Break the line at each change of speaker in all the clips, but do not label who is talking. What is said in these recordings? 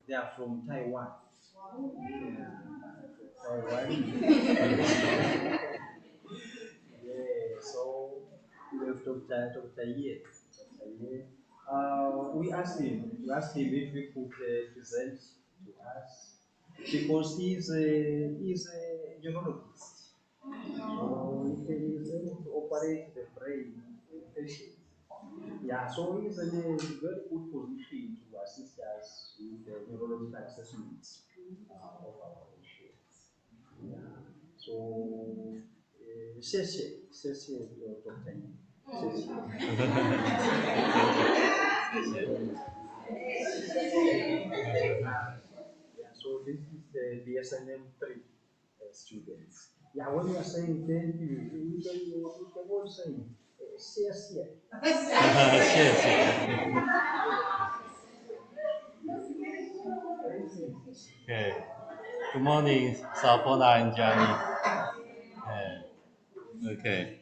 They are from Taiwan. Yeah, from Taiwan. Yeah, so we have Dr. Ye. Dr. Ye. We asked him if he could present to us because he's a neurologist. So he is able to operate the brain patient. Yeah, so he's in a very good position to assist us with the neurological assessments of our patients. Yeah. So, 谢谢 Dr. Yi. 谢谢。Yeah, so this is the BSNM 3 students. Yeah, when you are saying thank you can also say 谢谢.
谢谢。Okay. Good morning, Sapona and Johnny. Okay.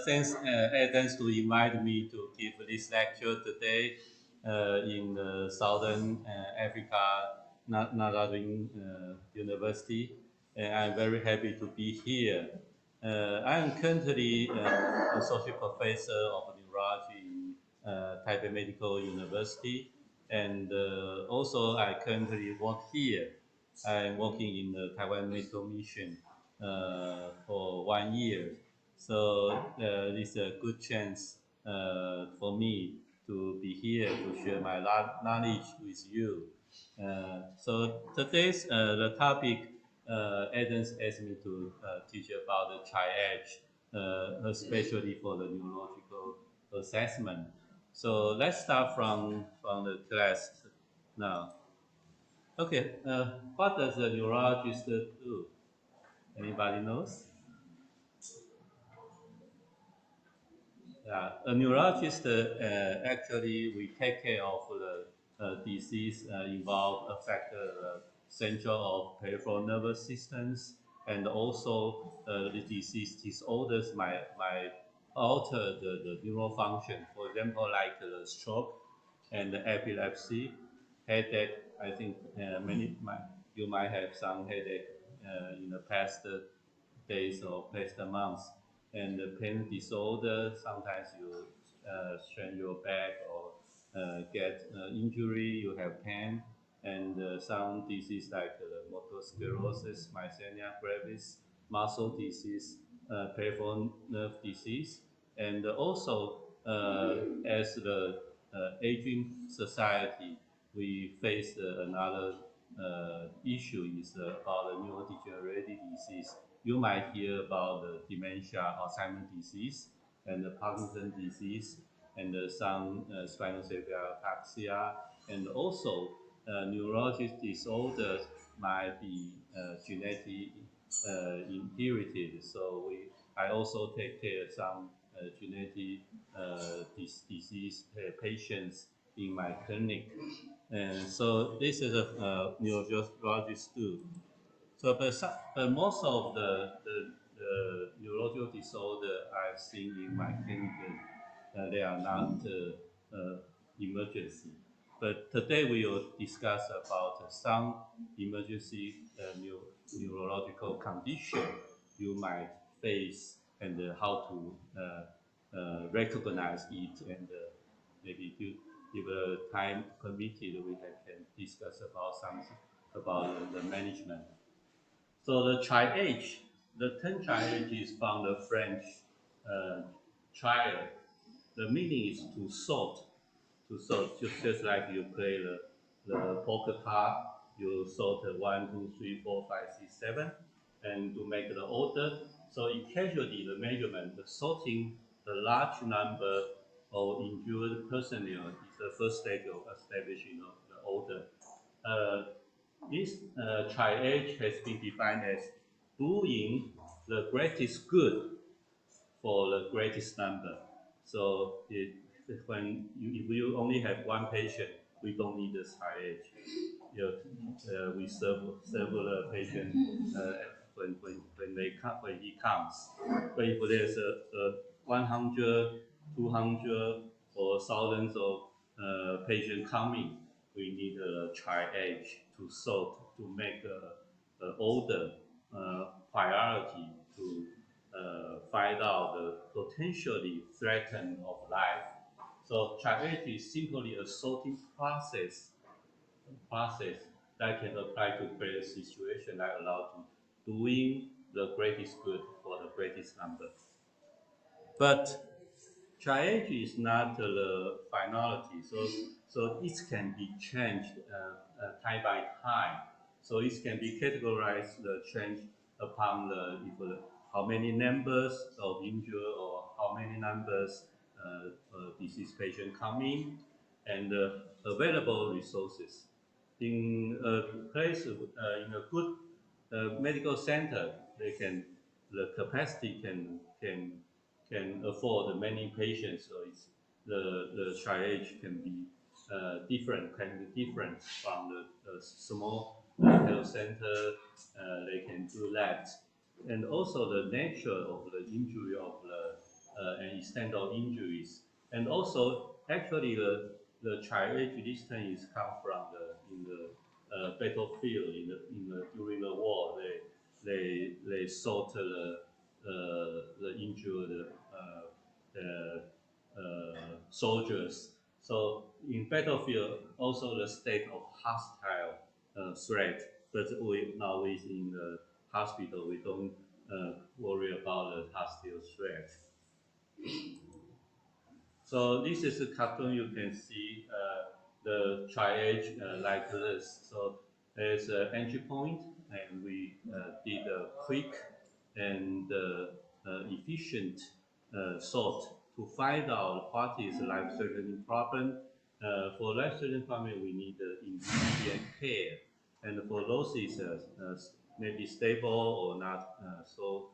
Thanks, Adams, to invite me to give this lecture today in Southern Africa, Nazarene University, and I'm very happy to be here. I am currently associate professor of neurology in Taipei Medical University, and also I currently work here. I'm working in the Taiwan Medical Mission for 1 year. So this is a good chance for me to be here to share my knowledge with you. So today's the topic Adams asked me to teach about the triage, especially for the neurological assessment. So let's start from the class now. Okay, what does a neurologist do? Anybody knows? Yeah, a neurologist actually we take care of the disease involved affect the central or peripheral nervous systems, and also the disease disorders might alter the neural function. For example, like stroke and epilepsy, headache. I think you might have some headache in the past days or past months. And the pain disorder, sometimes you strain your back or get injury, you have pain, and some disease like multiple sclerosis, myasthenia gravis, muscle disease, peripheral nerve disease, and also as the aging society, we face another issue is about the neurodegenerative disease. You might hear about the dementia, Alzheimer's disease, and the Parkinson's disease, and some spinocerebellar ataxia, and also neurologic disorders might be genetic inherited. So I also take care of some genetic disease patients in my clinic. And so this is a neurologist too. So, but most of the neurological disorder I've seen in my clinic, they are not emergency. But today we will discuss about some emergency neurological condition you might face and how to recognize it, and maybe if time permitted, we can discuss about something about the management. So the triage, the term triage is from the French trial. The meaning is to sort, just like you play the poker card, you sort 1, 2, 3, 4, 5, 6, 7, and to make the order. So in casualty, the measurement, the sorting the large number of injured personnel is the first stage of establishing the order. Uh, this triage has been defined as doing the greatest good for the greatest number. So when if you only have one patient, we don't need the triage. We serve several patients when he comes. But if there's a 100, 200, or thousands of patients coming, we need a triage to sort to make a order priority to find out the potentially threatened of life. So triage is simply a sorting process that can apply to various situations that allow to doing the greatest good for the greatest number. But triage is not the finality, so it can be changed time by time. So it can be categorized the change upon the if how many numbers of injured or how many numbers disease patient coming, and available resources. In a place in a good medical center, they can the capacity can afford many patients, so it's the triage can be different from the small health center. They can do that, and also the nature of the injury of the and extent of injuries, and also actually the triage distance is come from the in the battlefield during the war. They sort the injured soldiers. So in battlefield, also the state of hostile threat. But we now in the hospital, we don't worry about the hostile threat. So this is a cartoon. You can see the triage like this. So there's an entry point, and we did a quick and efficient sort to find out what is life-threatening problem. For life-threatening problem, we need immediate care, and for those is maybe stable or not so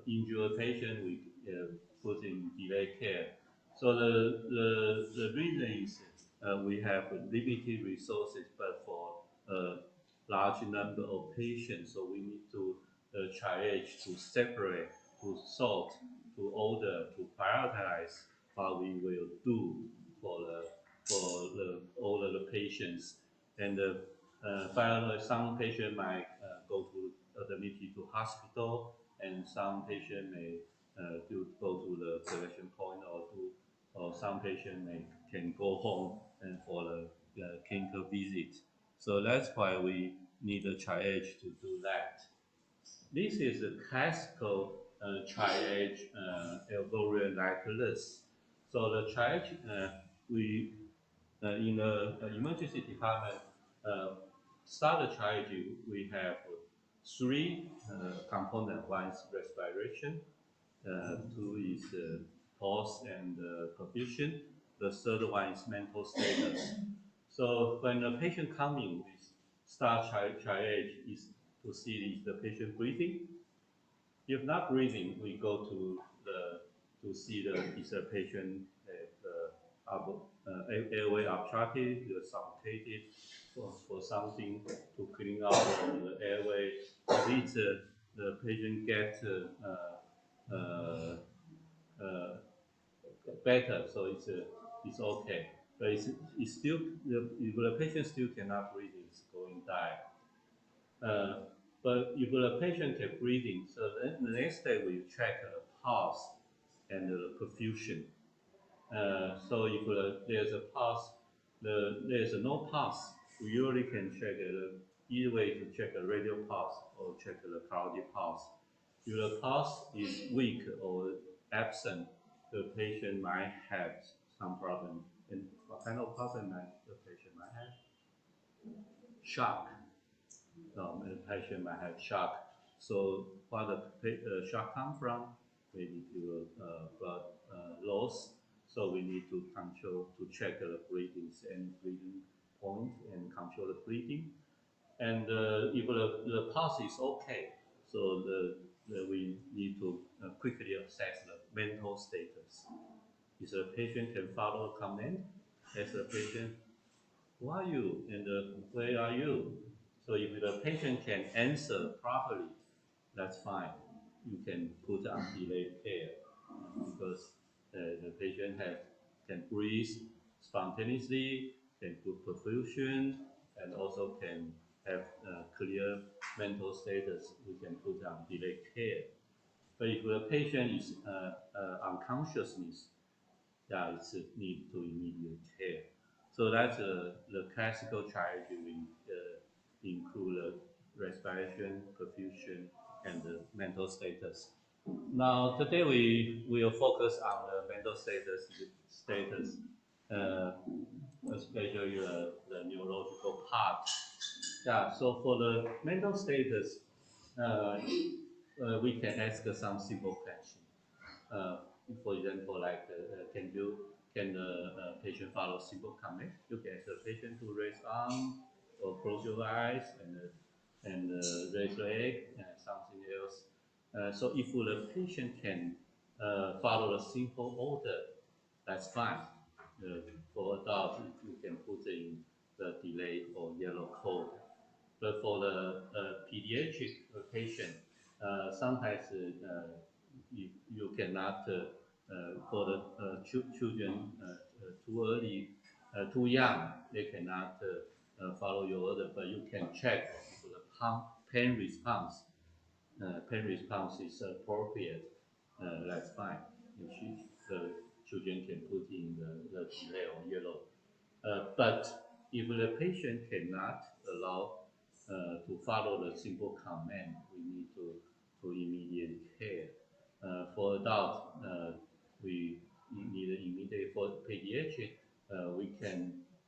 injured patient, we put in delayed care. So the reason is we have limited resources, but for a large number of patients, so we need to triage, to separate, to sort, to order, to prioritize what we will do for the all of the patients. And finally, some patient might go to admitted to hospital, and some patient may go to the collection point, or some patient may can go home and for the clinical visit. So that's why we need a triage to do that. This is a classical triage algorithm like this. So the triage we in the emergency department start the triage. We have three components. One is respiration, two is pulse and perfusion. The third one is mental status. So when the patient coming, we start triage is to see if the patient breathing. If not breathing, we go to the to see the is the patient airway obstructed, suffocated, for something to clean out the airway. If it's the patient get uh, better, so it's okay. But it's still if the patient still cannot breathe, it's going to die. Uh, but if the patient can breathing, so then the next day we check the pulse and the perfusion. So if there's a pulse, there's no pulse, we usually can check either way to check a radial pulse or check the cardiac pulse. If the pulse is weak or absent, the patient might have some problem. And what kind of problem might the patient might have? Shock. The patient might have shock. So where the shock come from? Maybe to blood loss. So we need to control to check the breathing and breathing point and control the breathing. And if the pulse is okay, so we need to quickly assess the mental status. If the patient can follow command, ask the patient, who are you and where are you? So if the patient can answer properly, that's fine. You can put on delayed care because the patient can breathe spontaneously can good perfusion, and also can have clear mental status, we can put on delayed care. But if the patient is unconsciousness, yeah, it's a need to immediate care. So that's the classical triage will include respiration, perfusion, and the mental status. Now today we will focus on the mental status, uh, especially the neurological part. Yeah. So for the mental status, uh, we can ask some simple questions. Uh, for example, like can the patient follow simple command? You can ask the patient to raise arm or close your eyes and raise leg and something else. So if the patient can follow a simple order, that's fine. For adults, you can put in the delay or yellow code. But for the pediatric patient, sometimes you cannot, for the children too early, too young, they cannot follow your order, but you can check for the pain response. Pain response is appropriate, that's fine. The children can put in the delay or yellow. But if the patient cannot allow to follow the simple command, we need to immediate care. For adults, we need immediate. For pediatric,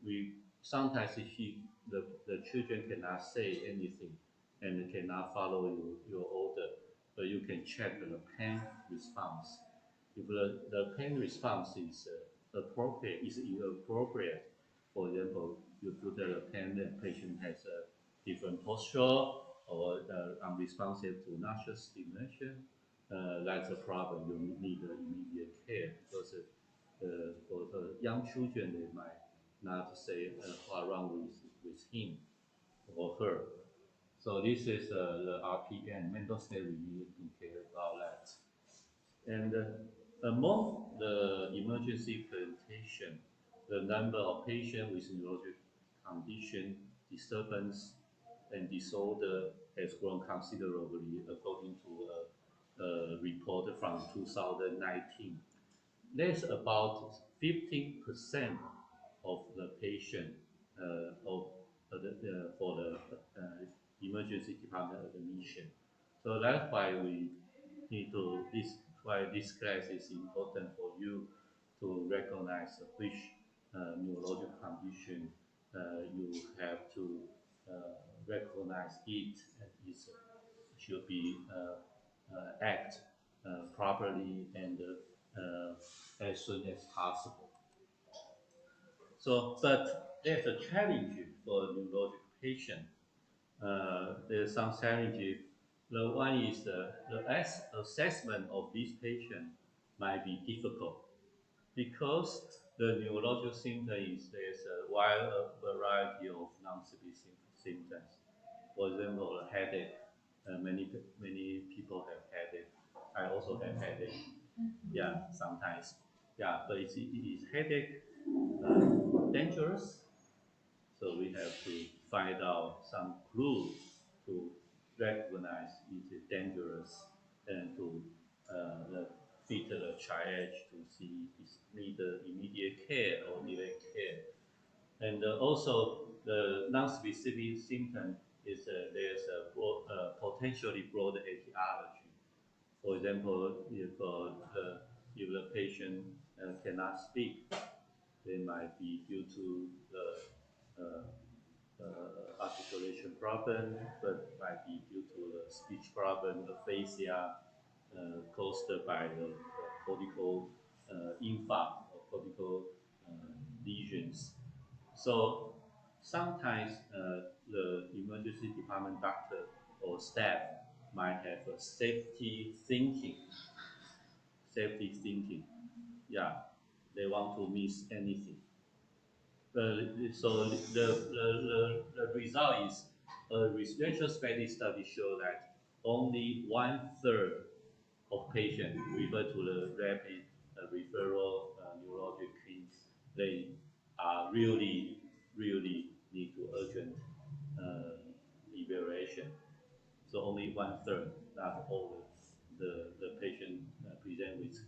we sometimes if the children cannot say anything and cannot follow your order, but you can check the pain response. If the pain response is appropriate, is inappropriate, for example, you put the pen, the patient has a different posture or unresponsive to natural stimulation, that's a problem. You need immediate care because for the young children, they might not say what's wrong with him or her. So this is the RPN, mental state we need to care about that. And among the emergency presentation, the number of patients with neurological condition, disturbance, and disorder has grown considerably according to a report from 2019. There's about 15% of the patient for the emergency department admission. So that's why we need to this why this class is important for you to recognize which neurological condition you have to recognize it and it should be act properly and as soon as possible. So, but there's a challenge for neurological patient. There's some challenge. The one is the assessment of this patient might be difficult because the neurological symptom is there's a wide variety of non-specific symptoms. For example, headache. Many people have headache. I also have headache. Yeah, sometimes. Yeah, but is headache dangerous? So we have to find out some clues to recognize it is dangerous and to fit the triage to see if it needs immediate care or delayed care. And also the non-specific symptom is there's a potentially broad etiology. For example, if the patient cannot speak, they might be due to the articulation problem, but might be due to the speech problem, aphasia, caused by the cortical infarct or cortical lesions. So sometimes the emergency department doctor or staff might have a safety thinking. Yeah, they want to miss anything. So the result is a retrospective study show that only one third of patients referred to the rapid referral neurologic clinics, they are really really need to urgent uh, evaluation. So only one third, not all the patient present with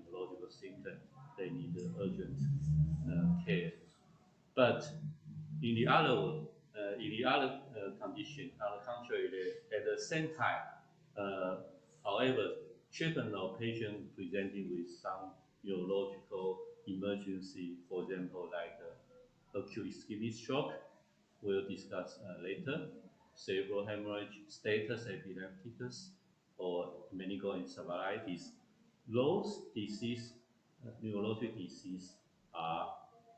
neurological symptoms, they need urgent care. But in the other condition, on the contrary, at the same time, uh, however, treatment of patient presenting with some neurological emergency, for example, like acute ischemic stroke, we'll discuss later, cerebral hemorrhage, status epilepticus, or meningoencephalitis. Those disease, neurologic disease, are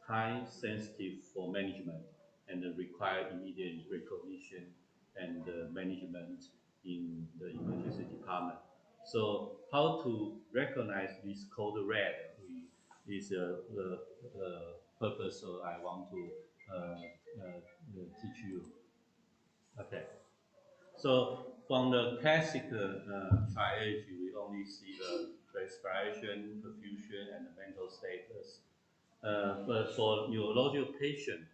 time sensitive for management and require immediate recognition and management in the emergency department. So how to recognize this code red is the purpose so I want to teach you. Okay. So from the classic triage, we only see the respiration, perfusion, and the mental status. But for neurological patient,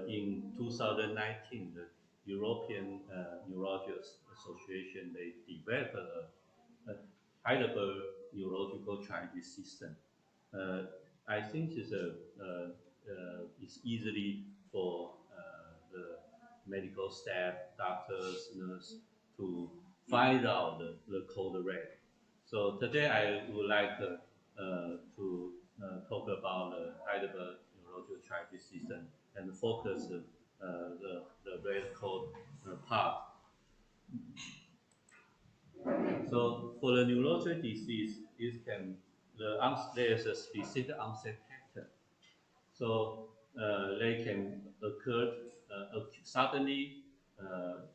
in 2019, the European Neurological Association they developed a Heidelberg neurological triage system. Uh, I think it's easily for the medical staff, doctors, nurse to find out the code red. So today I would like to talk about the Heidelberg neurological triage system and focus the red code part. So for the neurological disease, there's a specific onset pattern. So they can occur suddenly. Uh,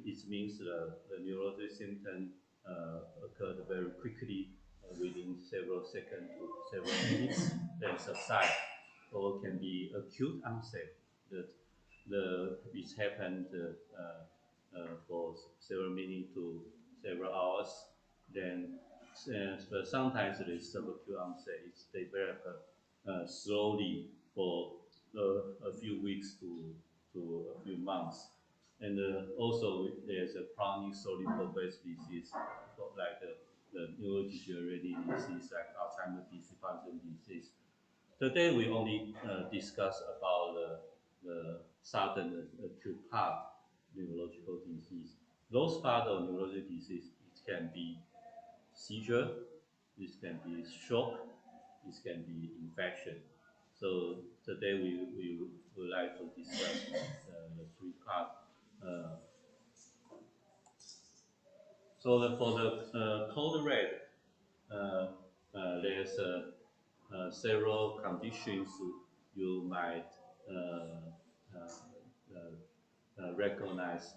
it means the neurologic symptom occurred very quickly within several seconds to several minutes, then subside. Or can be acute onset that it happened for several minutes to several hours. Then but sometimes the subacute onset is developed slowly for a few weeks to a few months. And also there's a chronic solid progressive disease like the neurodegenerative disease like Alzheimer's disease, Parkinson's disease. Today we only discuss about the sudden acute part neurological disease. Those part of neurological disease, it can be seizure, this can be shock, this can be infection. So today we would like to discuss the three parts. Uh, for the code red, there's several conditions you might uh, recognize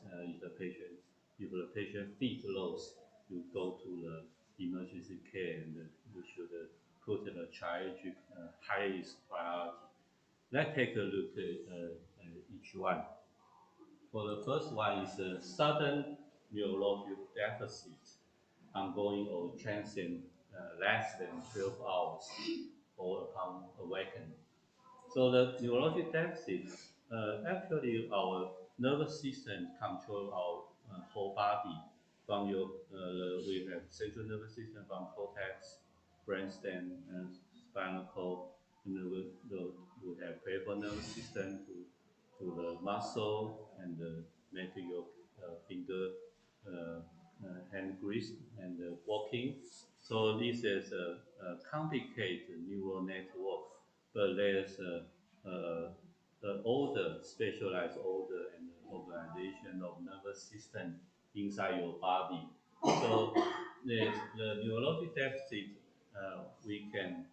if the patient feet loss, you go to the emergency care and you should put the child highest priority. Let's take a look at each one. For the first one is a sudden neurological deficit, ongoing or transient, less than 12 hours or upon awakening. So the neurologic deficit, actually our nervous system control our whole body. From we have central nervous system from cortex, brainstem, and spinal cord, and we have peripheral nervous system to the muscle and making your finger, hand grip and walking. So this is a complicated neural network, but there's the order, specialized order and organization of nervous system inside your body. So the neurologic deficit, we can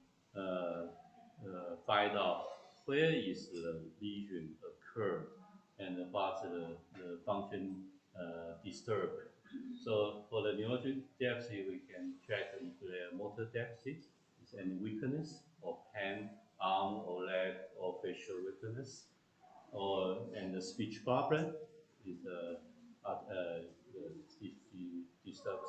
find out where is the lesion occurred and what the function disturbed. So for the neurologic deficit, we can check if there are motor deficit, is any weakness of hand, arm, or leg, or facial weakness, or and the speech problem is if you disturb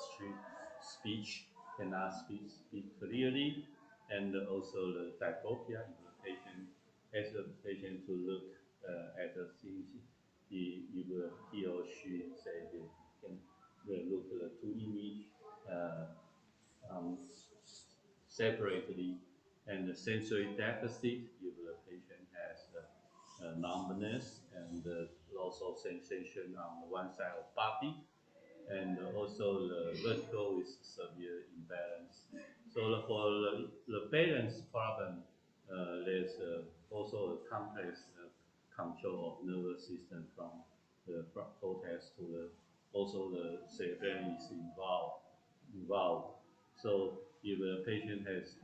speech, cannot speak clearly, and also the diplopia if the patient asks the patient to look at the things he or she say they can look at the two image uh, um, separately, and the sensory deficit if the patient has numbness and loss of sensation on one side of body, and also the vertical is severe imbalance. So for the balance problem, there's also a complex control of nervous system from the front cortex to the also the cerebellum is involved. So if a patient has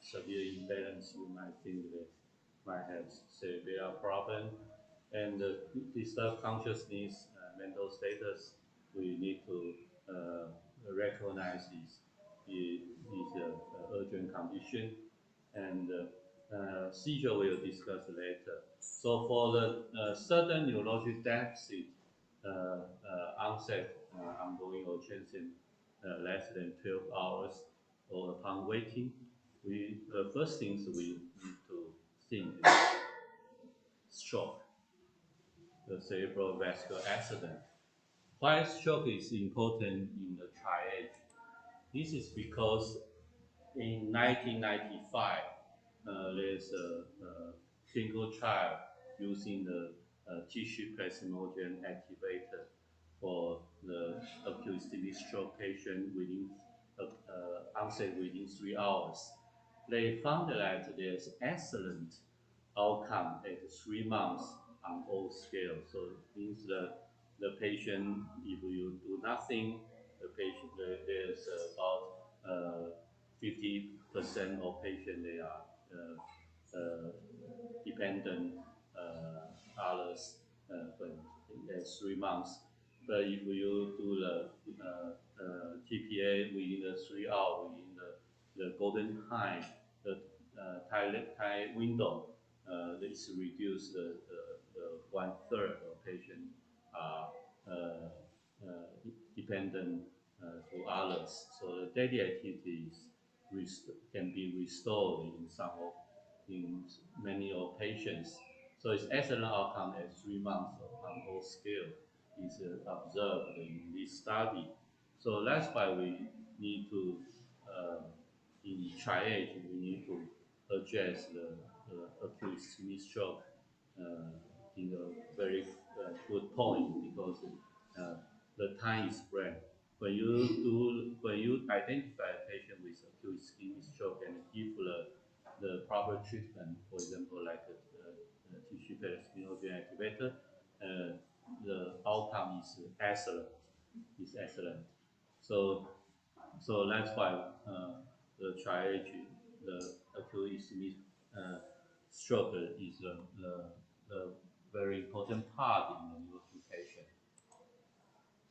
severe imbalance, you might think that might have cerebral problem. And disturb consciousness, mental status, we need to recognize is a urgent condition, and seizure we'll discuss later. So for the sudden neurologic deficit, onset, ongoing or transient, less than 12 hours, or upon waking, the first things we need to think is stroke, the cerebral vascular accident. Why stroke is important in the triage? This is because in 1995, there's a clinical trial using the tissue plasminogen activator for the acute ischemic stroke patient within onset within 3 hours. They found that there's excellent outcome at 3 months on all scales. So it means that the patient, if you do nothing, the patient there's about 50% of patients they are dependent others when in the 3 months. But if you do the TPA within the 3 hours, within the golden time, the time window, it's reduced the one third of patients are dependent to others. So the daily activities can be restored in some of in many of patients. So its excellent outcome at 3 months on whole scale is observed in this study. So that's why we need to, in triage, we need to address the acute ischemic stroke in a very good point, because uh, the time is brand. When you identify a patient with acute ischemic stroke and give the proper treatment, for example, like a tissue plasminogen activator, uh, the outcome is excellent. Is excellent. So that's why the triage, the acute ischemic uh, stroke is the very important part in the neurological.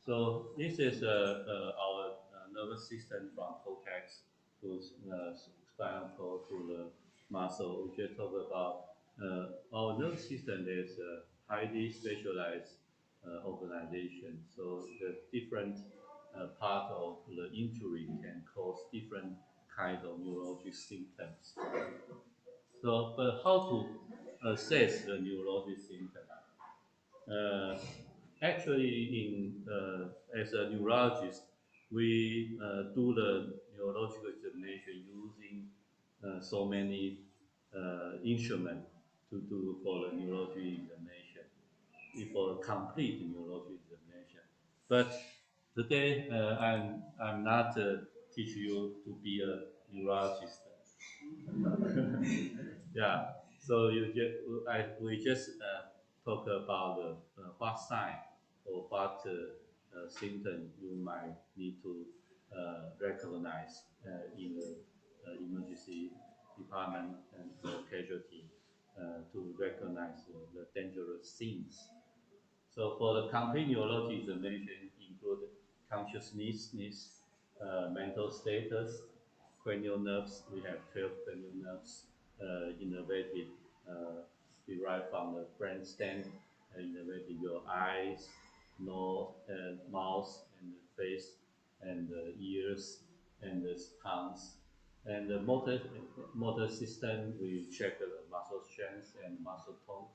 So this is our nervous system from cortex to spinal cord to the muscle. We just talk about our nervous system is a highly specialized organization. So the different part of the injury can cause different kind of neurologic symptoms. So, but how to assess the neurologic symptom? Uh, Actually, as a neurologist, we do the neurological examination using so many instruments to do for the neurological examination, for a complete neurological examination. But today, I'm not teach you to be a neurologist. Yeah. So we just talk about what sign or what symptom you might need to recognize in the emergency department and casualty to recognize the dangerous things. So for the complete neurology examination include consciousness, mental status, cranial nerves. We have 12 cranial nerves innervated, derived from the brainstem, innervated your eyes, nose, mouth, and the face, and the ears, and the tongues. And the motor system, we check the muscle strength and muscle tone,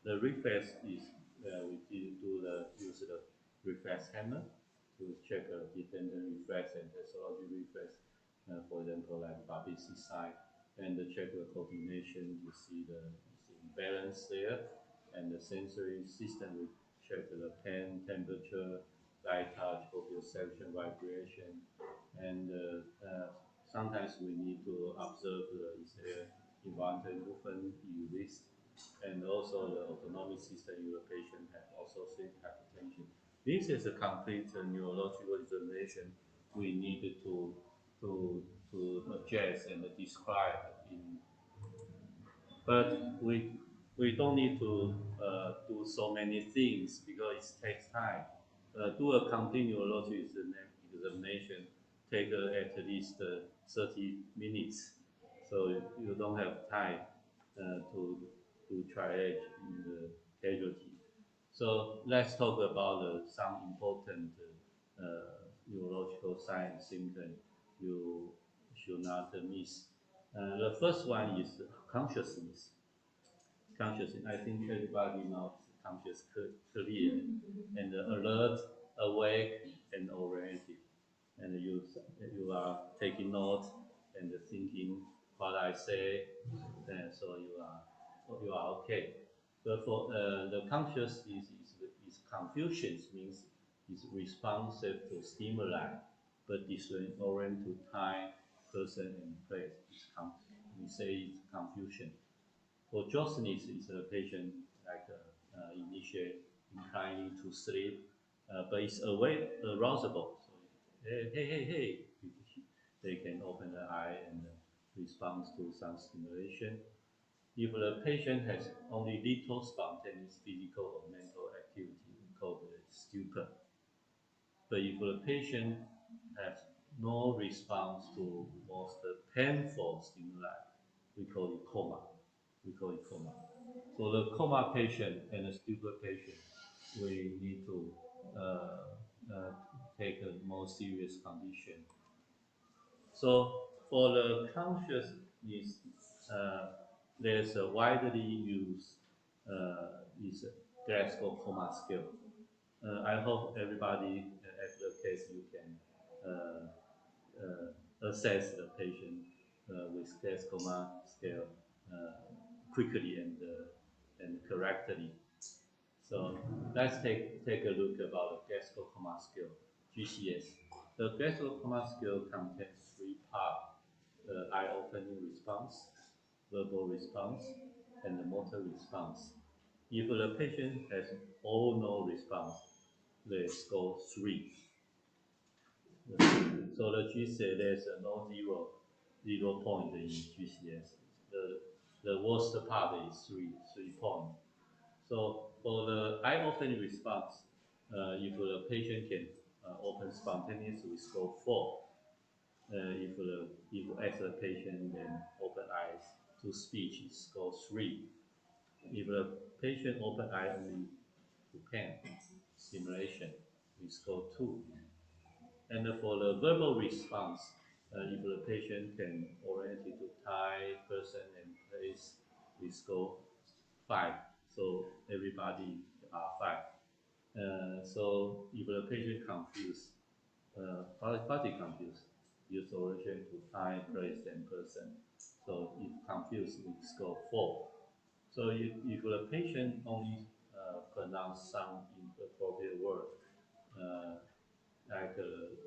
The reflex is use the reflex hammer to check a dependent reflex and histology reflex. For example, like Babisi side, and check the coordination. You see balance there, and the sensory system will check the pain, temperature, light touch, proprioception, vibration, and sometimes we need to observe is there involuntary movement you list, and also the autonomic system your patient have associated hypertension. This is a complete neurological examination we needed to address and describe in, but we don't need to do so many things because it takes time. Do a continuous examination take at least 30 minutes, so you don't have time to do triage in the casualty. So let's talk about some important neurological signs symptoms you should not miss. The first one is consciousness. Consciousness. I think everybody knows conscious, clear, and alert, awake, and oriented. And you are taking notes and thinking what I say, and so you are okay. But for the conscious is confusion, means is responsive to stimuli, but disorient to time, person, and place. We say it's confusion. For Jocelyn is a patient like initiate inclining to sleep, but it's awake, arousable. So hey, they can open the eye and respond to some stimulation. If the patient has only little spontaneous physical or mental activity, we call it stupor. But if the patient has no response to most painful stimuli, we call it coma. We call it coma. So the coma patient and the stupor patient, we need to take a more serious condition. So for the consciousness, uh, there's a widely used is Glasgow coma scale. I hope everybody at the case you can assess the patient with Glasgow coma scale quickly and correctly. So let's take a look about the Glasgow coma scale, GCS. The Glasgow coma scale contains three parts: the eye opening response, verbal response, and the motor response. If the patient has all no response, they score 3. So the GCS, there's no zero point in GCS. The worst part is 3 point. So for the eye opening response, if the patient can open spontaneously, we score 4. If as the patient can open eyes to speech, it scores 3. If the patient open eye only to pain stimulation, we score 2. And for the verbal response, if the patient can orient it to time, person, and place, we score 5. So everybody are 5. So if the patient confused, party confused, use origin to time, place, and person. So if confused, we score 4. So if the patient only pronounce some inappropriate word, uh, like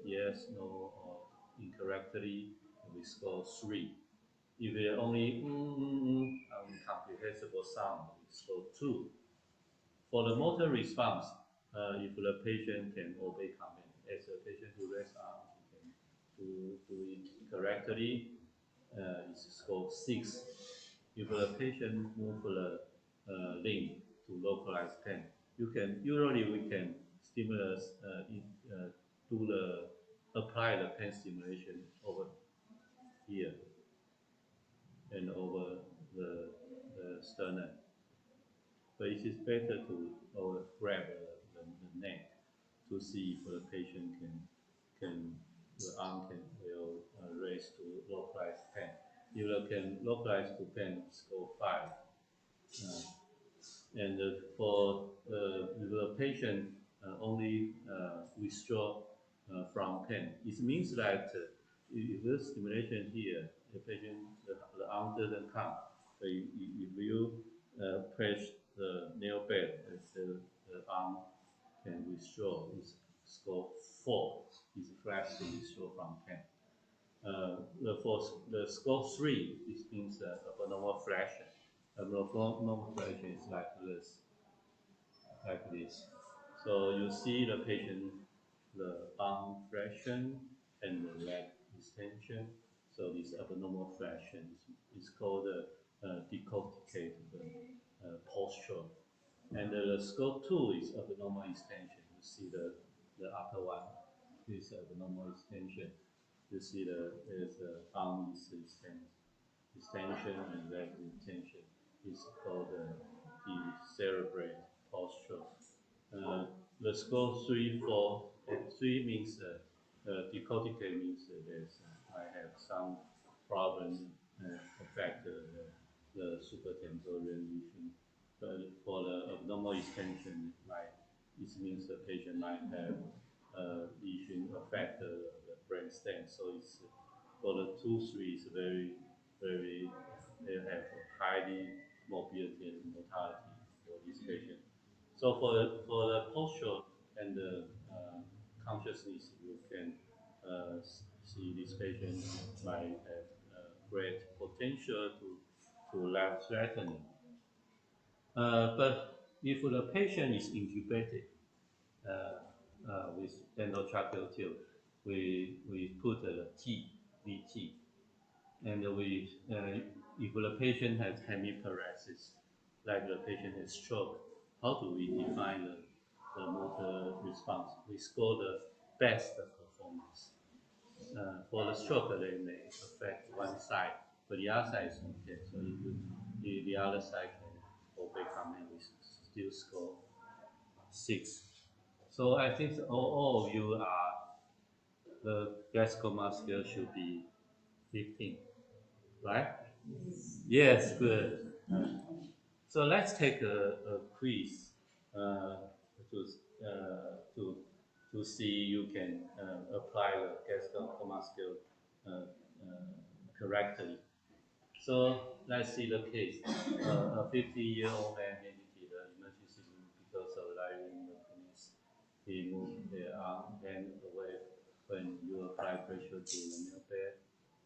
yes, no, or incorrectly, we score 3. If they only incomprehensible sound, we score 2. For the motor response, if the patient can obey command, as the patient to rest arm, he can do it correctly, it's score 6. If the patient move the limb to localize pain, usually we can stimulate do the apply the pain stimulation over here and over the sternum. But it is better to grab the neck to see if the patient can the arm will raise to localize pain. If they can localize to pain, score 5. And for the patient only withdraw from pain, it means that if the stimulation here, the patient, the arm doesn't come. So if you press the nail bed, the arm can withdraw. It's score 4. It's flash to withdraw from pain. The score 3, it means abnormal flash. Abnormal flash is like this. So you see the patient, the arm flexion and the leg extension. So this abnormal flexion is called decorticated posture. And the scope 2 is abnormal extension. You see the upper one is abnormal extension. You see the arm is extension and leg extension. It's called the cerebrate posture. Uh, the score 3, 4, and 3 means decorticate means there's I have some problem affect the supratemporal region. But for the abnormal extension, like it means the patient might have lesion affect the brain stem. So it's for the 2, 3 is very they have highly morbidity and mortality for this patient. So for the posture and the consciousness, you can see this patient might have great potential to life threatening. But if the patient is intubated with endotracheal tube, we put a T, VT, and if the patient has hemiparesis, like the patient has stroke, how do we define the motor response? We score the best performance. For the stroke, they may affect one side, but the other side is okay. So if the other side can overcome, and we still score 6. So I think all of you are the classical muscle should be 15, right? Yes, good. So let's take a quiz uh, to, to see you can apply the classical muscle correctly. So let's see the case. A 50-year-old man visited the emergency room because of living weakness. He moved the arm hand away when you apply pressure to the nail bed,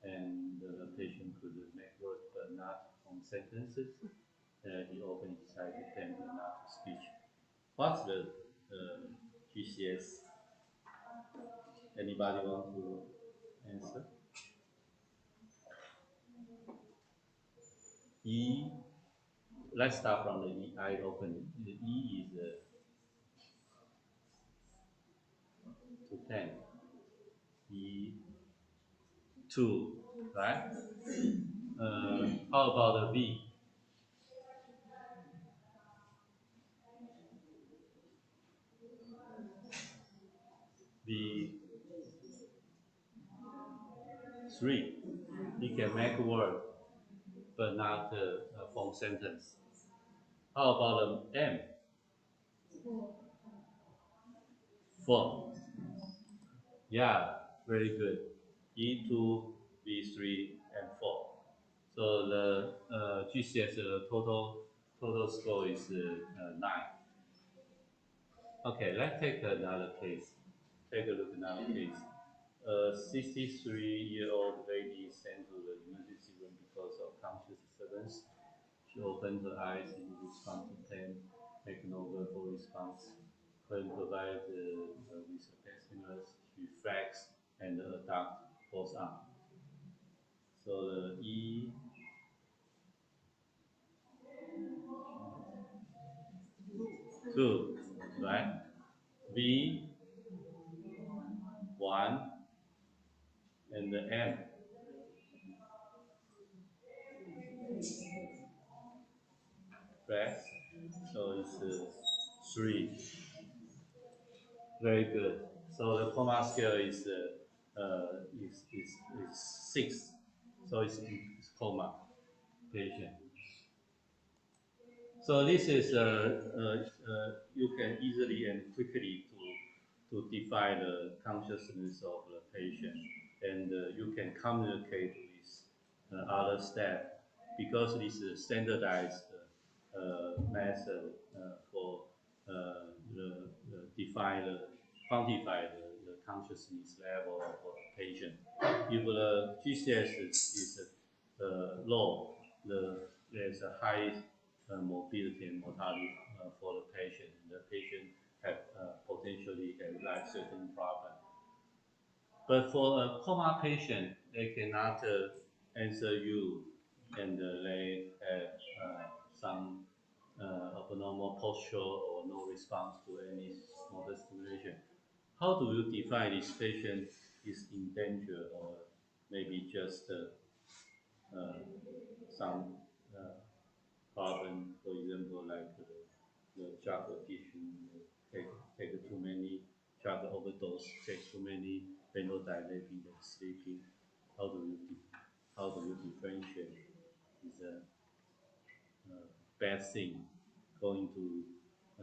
and the patient could make words but not form sentences. He opened his eyes and did not speak. What's the GCS? Anybody want to answer? E. Let's start from the E. Eye opening. The E is 210. E 2, right? How about the V? V 3. He can make a word, but not form sentence. How about the M? 4. Yeah, very good. E2, V3, and 4. So the GCS total score is 9. Okay, let's take another case. Take a look at another case. A 63-year-old lady sent to the emergency room because of conscious disturbance. She opened her eyes in response to pain, make no verbal response. When provided with a stimulus, she flex and adduct both arms. So the E2, right? V1 and the M. Press. So it's 3. Very good. So the coma scale is 6. So it's coma patient. So this is you can easily and quickly to define the consciousness of the patient, and you can communicate with other staff because this is standardized method for define quantify the consciousness level of a patient. If the GCS is low, there's a high morbidity and mortality for the patient. The patient have potentially have life-threatening problem. But for a coma patient, they cannot answer you, and they have some abnormal posture or no response to any motor stimulation. How do you define this patient is in danger or maybe just uh, some problem, for example, like the drug addiction, take, take too many drug overdose, take too many benzodiazepine and sleeping. How do you how do you differentiate is a bad thing going to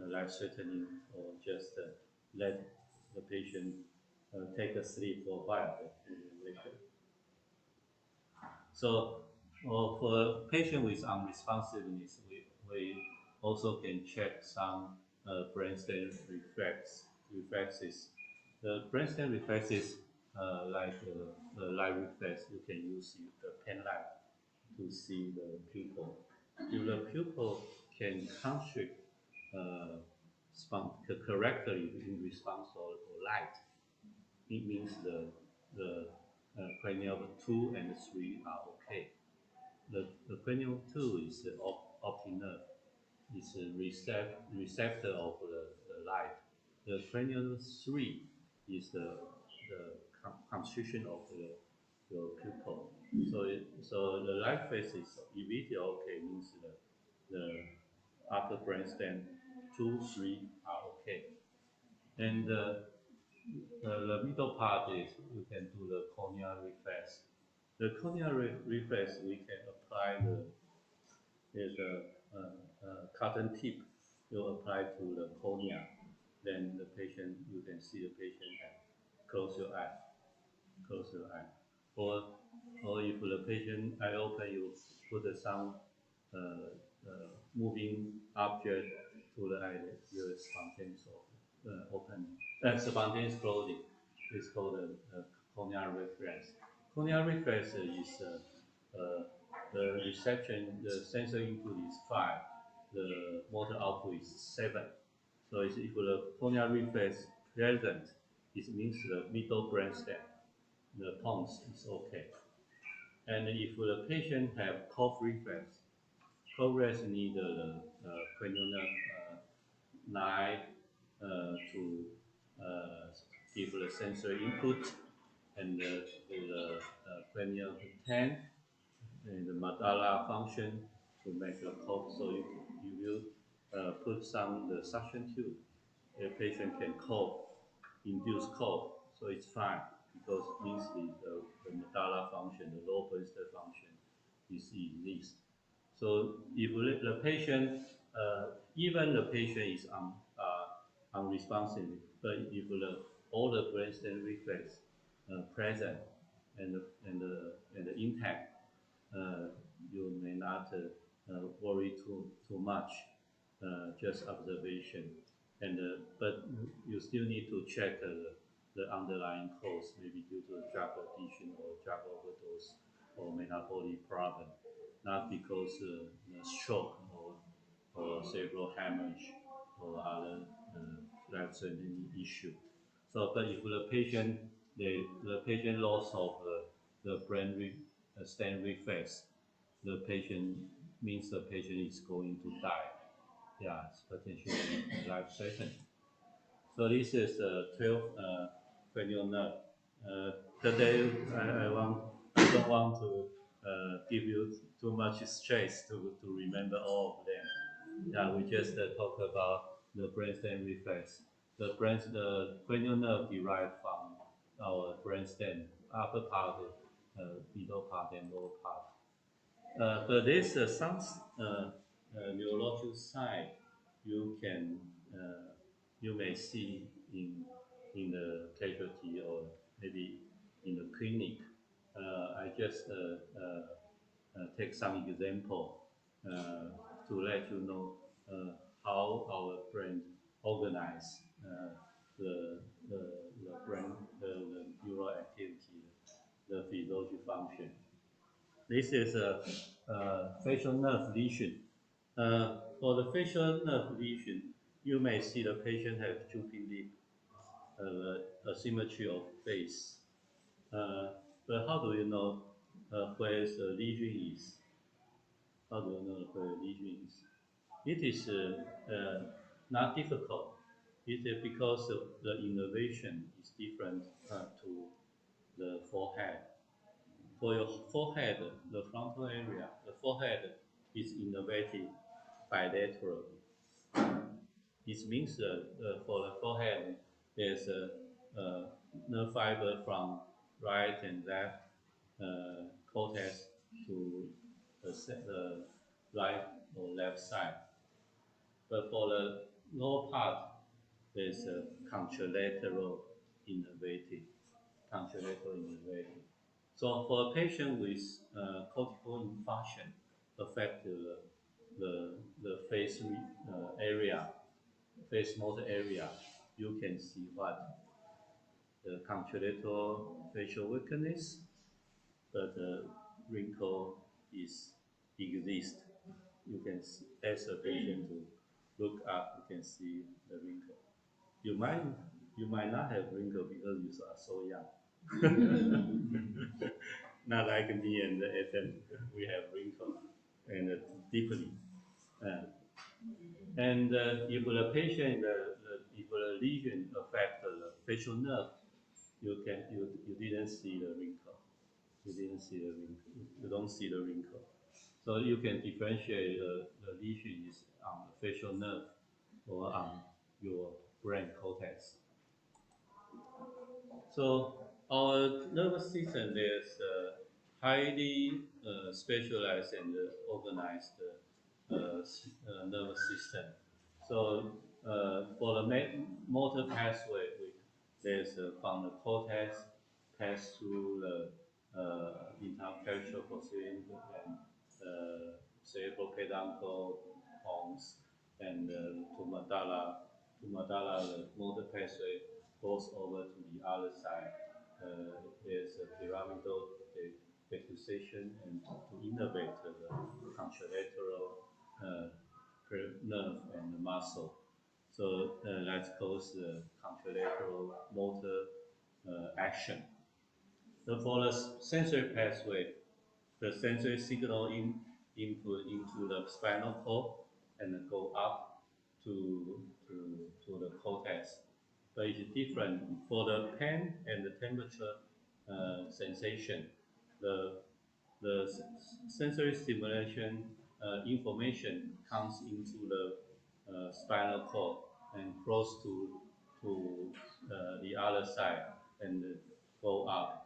life threatening or just let the patient take a sleep for a while and wake up. So for a patient with unresponsiveness, we also can check some brainstem reflexes. The brainstem reflexes, like the light reflex, you can use the pen light to see the pupil. If the pupil can constrict correctly in response or light, it means the cranial 2 and 3 are okay. The cranial 2 is the optic nerve, is a receptor of the light. The cranial 3 is the constriction of your pupil. So the light phase is immediately okay, means the upper brainstem 2, 3 are okay. And the middle part is you can do the corneal reflex. The corneal reflex, we can apply there's a cotton tip you apply to the cornea. Then the patient, you can see the patient and close your eye, close your eye. Or if the patient eye open, you put some moving object to the eye, you spontaneous opening, spontaneous closing. It's called a corneal reflex. Corneal reflex is the reception, the sensor input is 5, the motor output is 7. So if the corneal reflex present, it means the middle brainstem, the pons is okay. And if the patient have cough reflex, cough reflex need the cranial nerve 9 to give the sensory input, and the cranial 10 and the medulla function to make a cough. So you will put some the suction tube. A patient can cough, induce cough, so it's fine because it means the medulla function, the low brainstem function, is released. So if the patient, even the patient is unresponsive, but if all the brainstem reflex present and the intact, you may not worry too much, just observation. And but you still need to check the underlying cause, maybe due to drug addiction or drug overdose or metabolic problem, not because stroke or cerebral hemorrhage or other life-threatening issue. So, but if the patient the patient loss of the brain stem reflex, the patient means the patient is going to die. Yeah, it's potentially life-threatening. So this is the 12 cranial nerve. Today I don't want to give you too much stress to remember all of them. Yeah, we just talk about the brainstem reflex. The cranial nerve derived from our brainstem, upper part, middle part, and lower part. But there's some neurological side, you can you may see in the casualty or maybe in the clinic. I just take some example to let you know how our brain organize the, the, the brain, the neural activity, the physiology function. This is a facial nerve lesion. For the facial nerve lesion, you may see the patient have drooping lip, asymmetry of face. But how do you know where the lesion is? How do you know where the lesion is? It is not difficult. It is because the innervation is different to the forehead. For your forehead, the frontal area, the forehead is innervated bilaterally. This means for the forehead, there's a nerve fiber from right and left cortex to the right or left side. But for the lower part, there's a contralateral innervated, contralateral innervated. So for a patient with cortical infarction, affect the face area, face motor area, you can see what the contralateral facial weakness, but the wrinkle is exist. You can see, as a patient to look up, you can see the wrinkle. You might you might not have wrinkle because you are so young. Not like me and FM, we have wrinkle and deeply. Uh, and if the patient, if the lesion affect the facial nerve, you didn't see the wrinkle. You didn't see the wrinkle. You don't see the wrinkle. So you can differentiate the lesion is on the facial nerve or on your brain cortex. So our nervous system is highly specialized and organized nervous system. So for the motor pathway, there's from the cortex pass through the interfacial processing and cerebropeduncle pons and to medulla. To medulla, the motor pathway goes over to the other side. There's a pyramidal decussation and to innervate the contralateral nerve and the muscle. So that causes the contralateral motor action. So for the sensory pathway, the sensory signal input into the spinal cord and go up to the cortex. But it's different for the pain and the temperature sensation. The the sensory stimulation information comes into the spinal cord and cross to the other side and go up.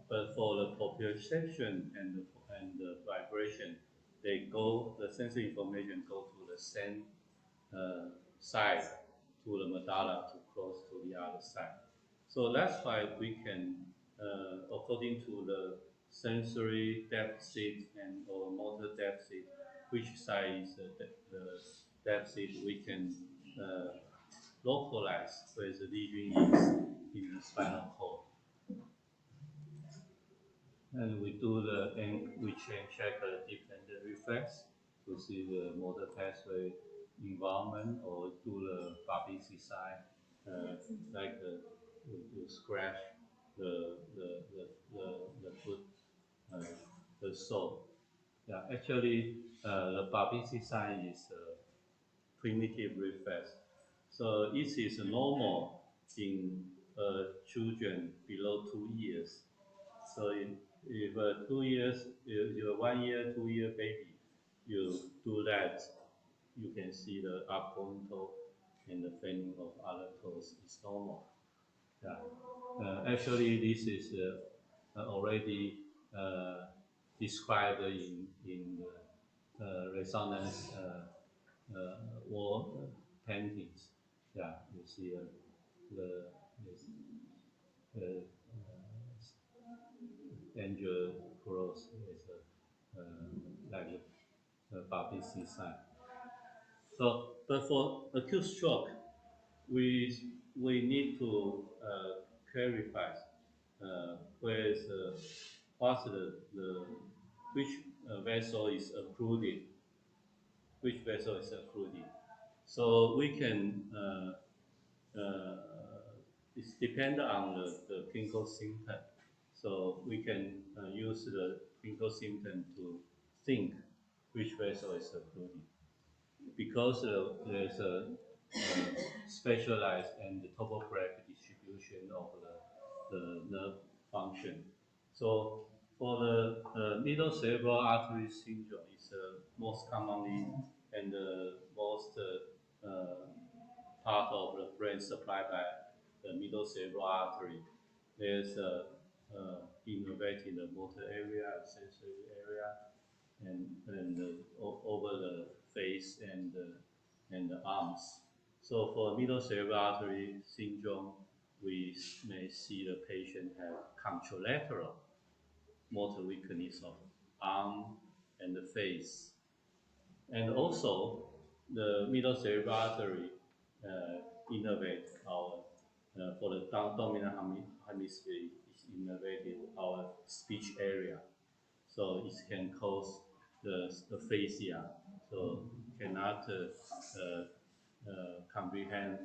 But for the proprioception and the vibration, the sensory information go to the same side to the medulla to cross to the other side. So that's why we can, according to the sensory deficit and or motor deficit, which side is the deficit, we can localize where the lesion is in the spinal cord. And we do and we check the dependent reflex to see the motor pathway involvement or do the Babinski side, like you scratch the foot, the sole. Yeah, actually, the Babinski sign is a primitive reflex. So it is normal in children below 2 years. So if 2 years, if you're 1 year, 2 year baby, you do that, you can see the upgoing toe and the fanning of other toes is normal. Yeah. Actually, this is already described in resonance wall paintings. Yeah, you see the this, angel cross is like a Babisi sign. So, but for acute stroke, we need to clarify where is what's the which vessel is occluded, which vessel is occluded. So we can it's depend on the clinical symptom. So we can use the clinical symptom to think which vessel is occluded because there's a specialized and topographic distribution of the nerve function. So for the middle cerebral artery syndrome, it's most commonly and most part of the brain supplied by the middle cerebral artery. There's innervated in the motor area, sensory area, and over the face and the arms. So for middle cerebral artery syndrome, we may see the patient have contralateral motor weakness of arm and the face. And also, the middle cerebral artery innervate our, for the dominant hemisphere, is innervated our speech area. So it can cause the aphasia, so cannot comprehend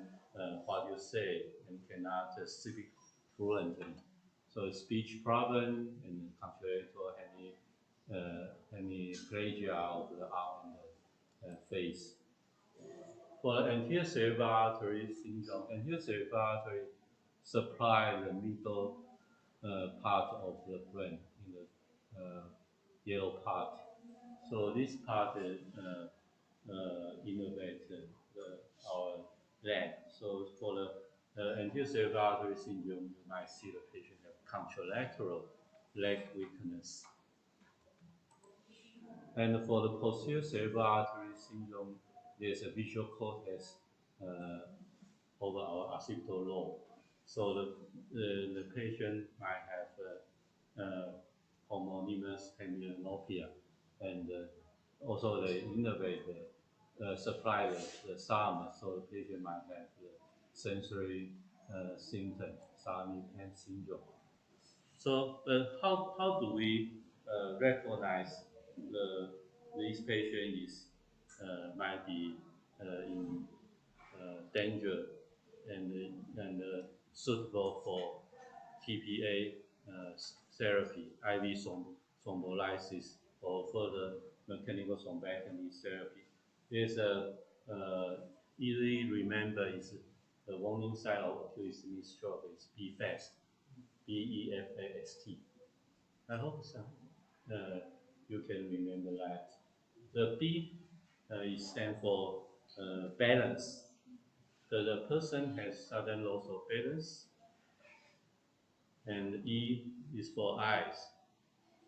what you say and cannot speak fluently. So speech problem and contralateral hemiplegia of the arm and the face. For anterior cerebral artery syndrome, anterior cerebral artery supply the middle part of the brain in the yellow part. So this part innervate our leg. So for the anterior cerebral artery syndrome, you might see the patient have contralateral leg weakness. And for the posterior cerebral artery syndrome, there's a visual cortex over our occipital lobe. So the patient might have homonymous hemianopia, and also the innervate supply the thalamus, so the patient might have the sensory symptom, Sami pain syndrome. So how do we recognize this patient is might be in danger and suitable for TPA therapy, IV thrombolysis, or further mechanical thrombectomy therapy? There's a easily remember is the warning sign of acute ischemic stroke is BFAST, BEFAST. I hope so. You can remember that. The B is stand for balance. The person has sudden loss of balance, and E is for eyes.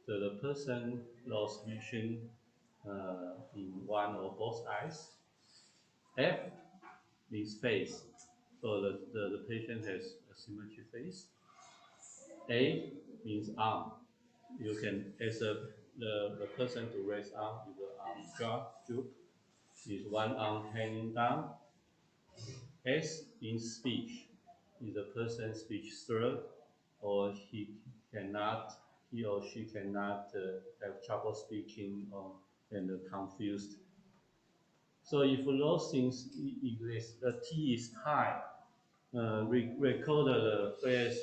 The person lost vision in one or both eyes. F means face, so the patient has a symmetry face. A means arm. You can as the person to raise arm with the arm droop is one arm hanging down. S in speech is the person's speech slurred, or he or she cannot have trouble speaking or and confused. So if those things exist, the T is time. Record where is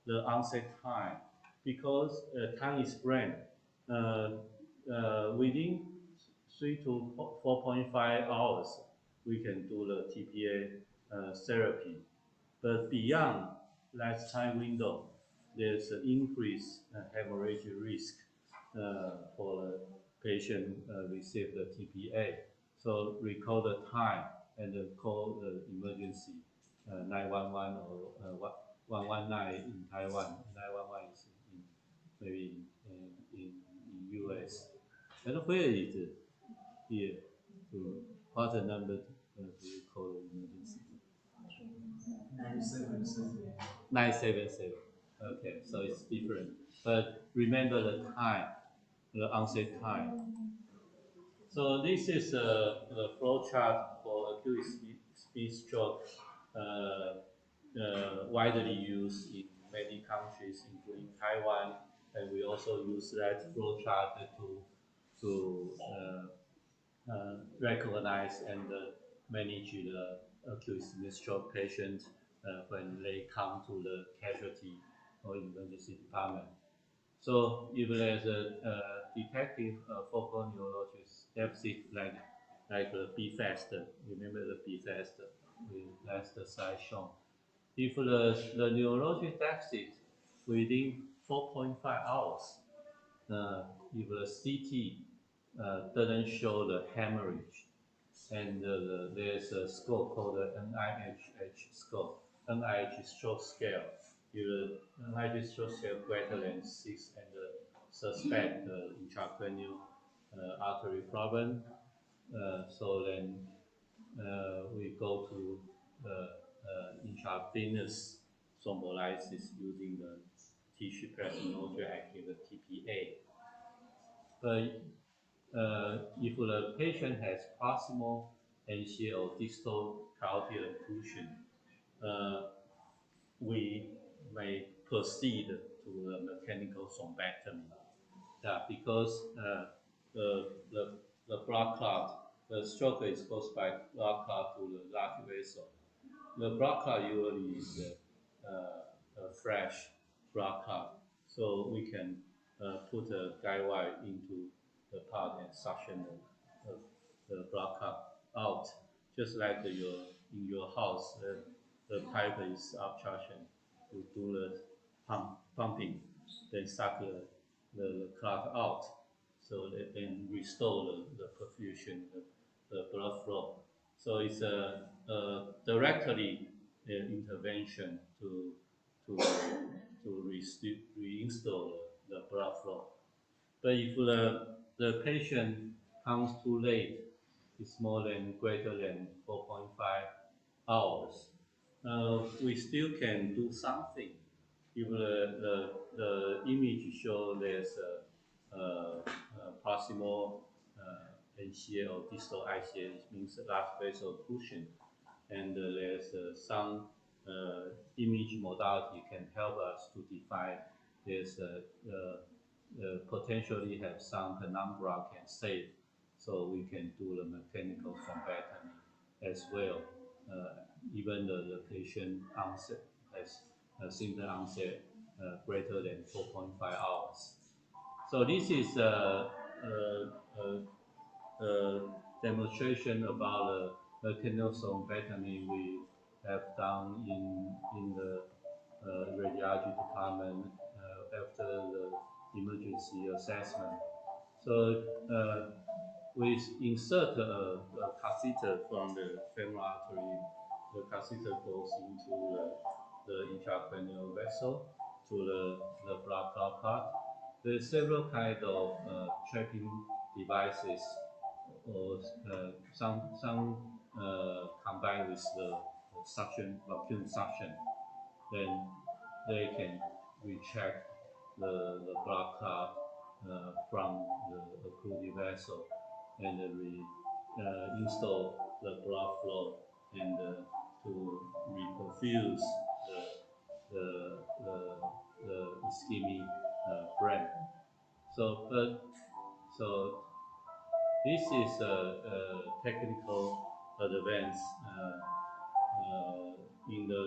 the onset time, because time is brain. Within 3 to 4.5 hours, we can do the TPA therapy. But beyond that time window, there's an increased hemorrhage risk for the patient receive the TPA. So recall the time and call the emergency 911 or 119 in Taiwan. 911 is in maybe in US. And where is it? here. What the number do you call the emergency?
977.
977. Okay, so it's different. But remember the time, the onset time. So this is the flow chart for acute ischemic stroke, widely used in many countries, including Taiwan, and we also use that flow chart to recognize and manage the acute ischemic stroke patients when they come to the casualty or emergency department. So if there's a detective focal neurologist deficit like the BFAST, remember the BFAST? That's the slide shown. If the neurologic deficit within 4.5 hours, if the CT doesn't show the hemorrhage, and there's a score called the NIHH score, NIH stroke scale. If the NIH stroke scale greater than 6 and suspect intracranial artery problem, so then we go to intravenous thrombolysis using the tissue pressure active the TPA. But if the patient has proximal NCA or distal carotid occlusion, we may proceed to the mechanical thrombectomy. Yeah, because the blood clot, the stroke is caused by blood clot to the large vessel. The blood clot usually is a fresh blood clot, so we can put a guide wire into the part and suction the blood clot out, just like in your house, the pipe is obstruction. You do the pumping, then suck the clot out, so that then restore the perfusion, the blood flow. So it's a directly intervention to reinstall the blood flow. But if the patient comes too late, it's more than greater than 4.5 hours, we still can do something. If the image shows there's a proximal NCA or distal ICA, it means large vessel occlusion, and there's some image modality can help us to define there's potentially have some penumbra can save, so we can do the mechanical thrombectomy as well. Even the patient onset has a symptom onset greater than 4.5 hours. So this is a demonstration about the mechanical thrombectomy we have done in the radiology department after the emergency assessment. So we insert a catheter from the femoral artery. The catheter goes into the intracranial vessel to the blood clot part. There's several kinds of trapping devices, or some combined with the suction, vacuum suction. Then they can retract the blood clot from the occluded vessel and install the blood flow and to reperfuse the ischemic brain. So this is a technical advance in the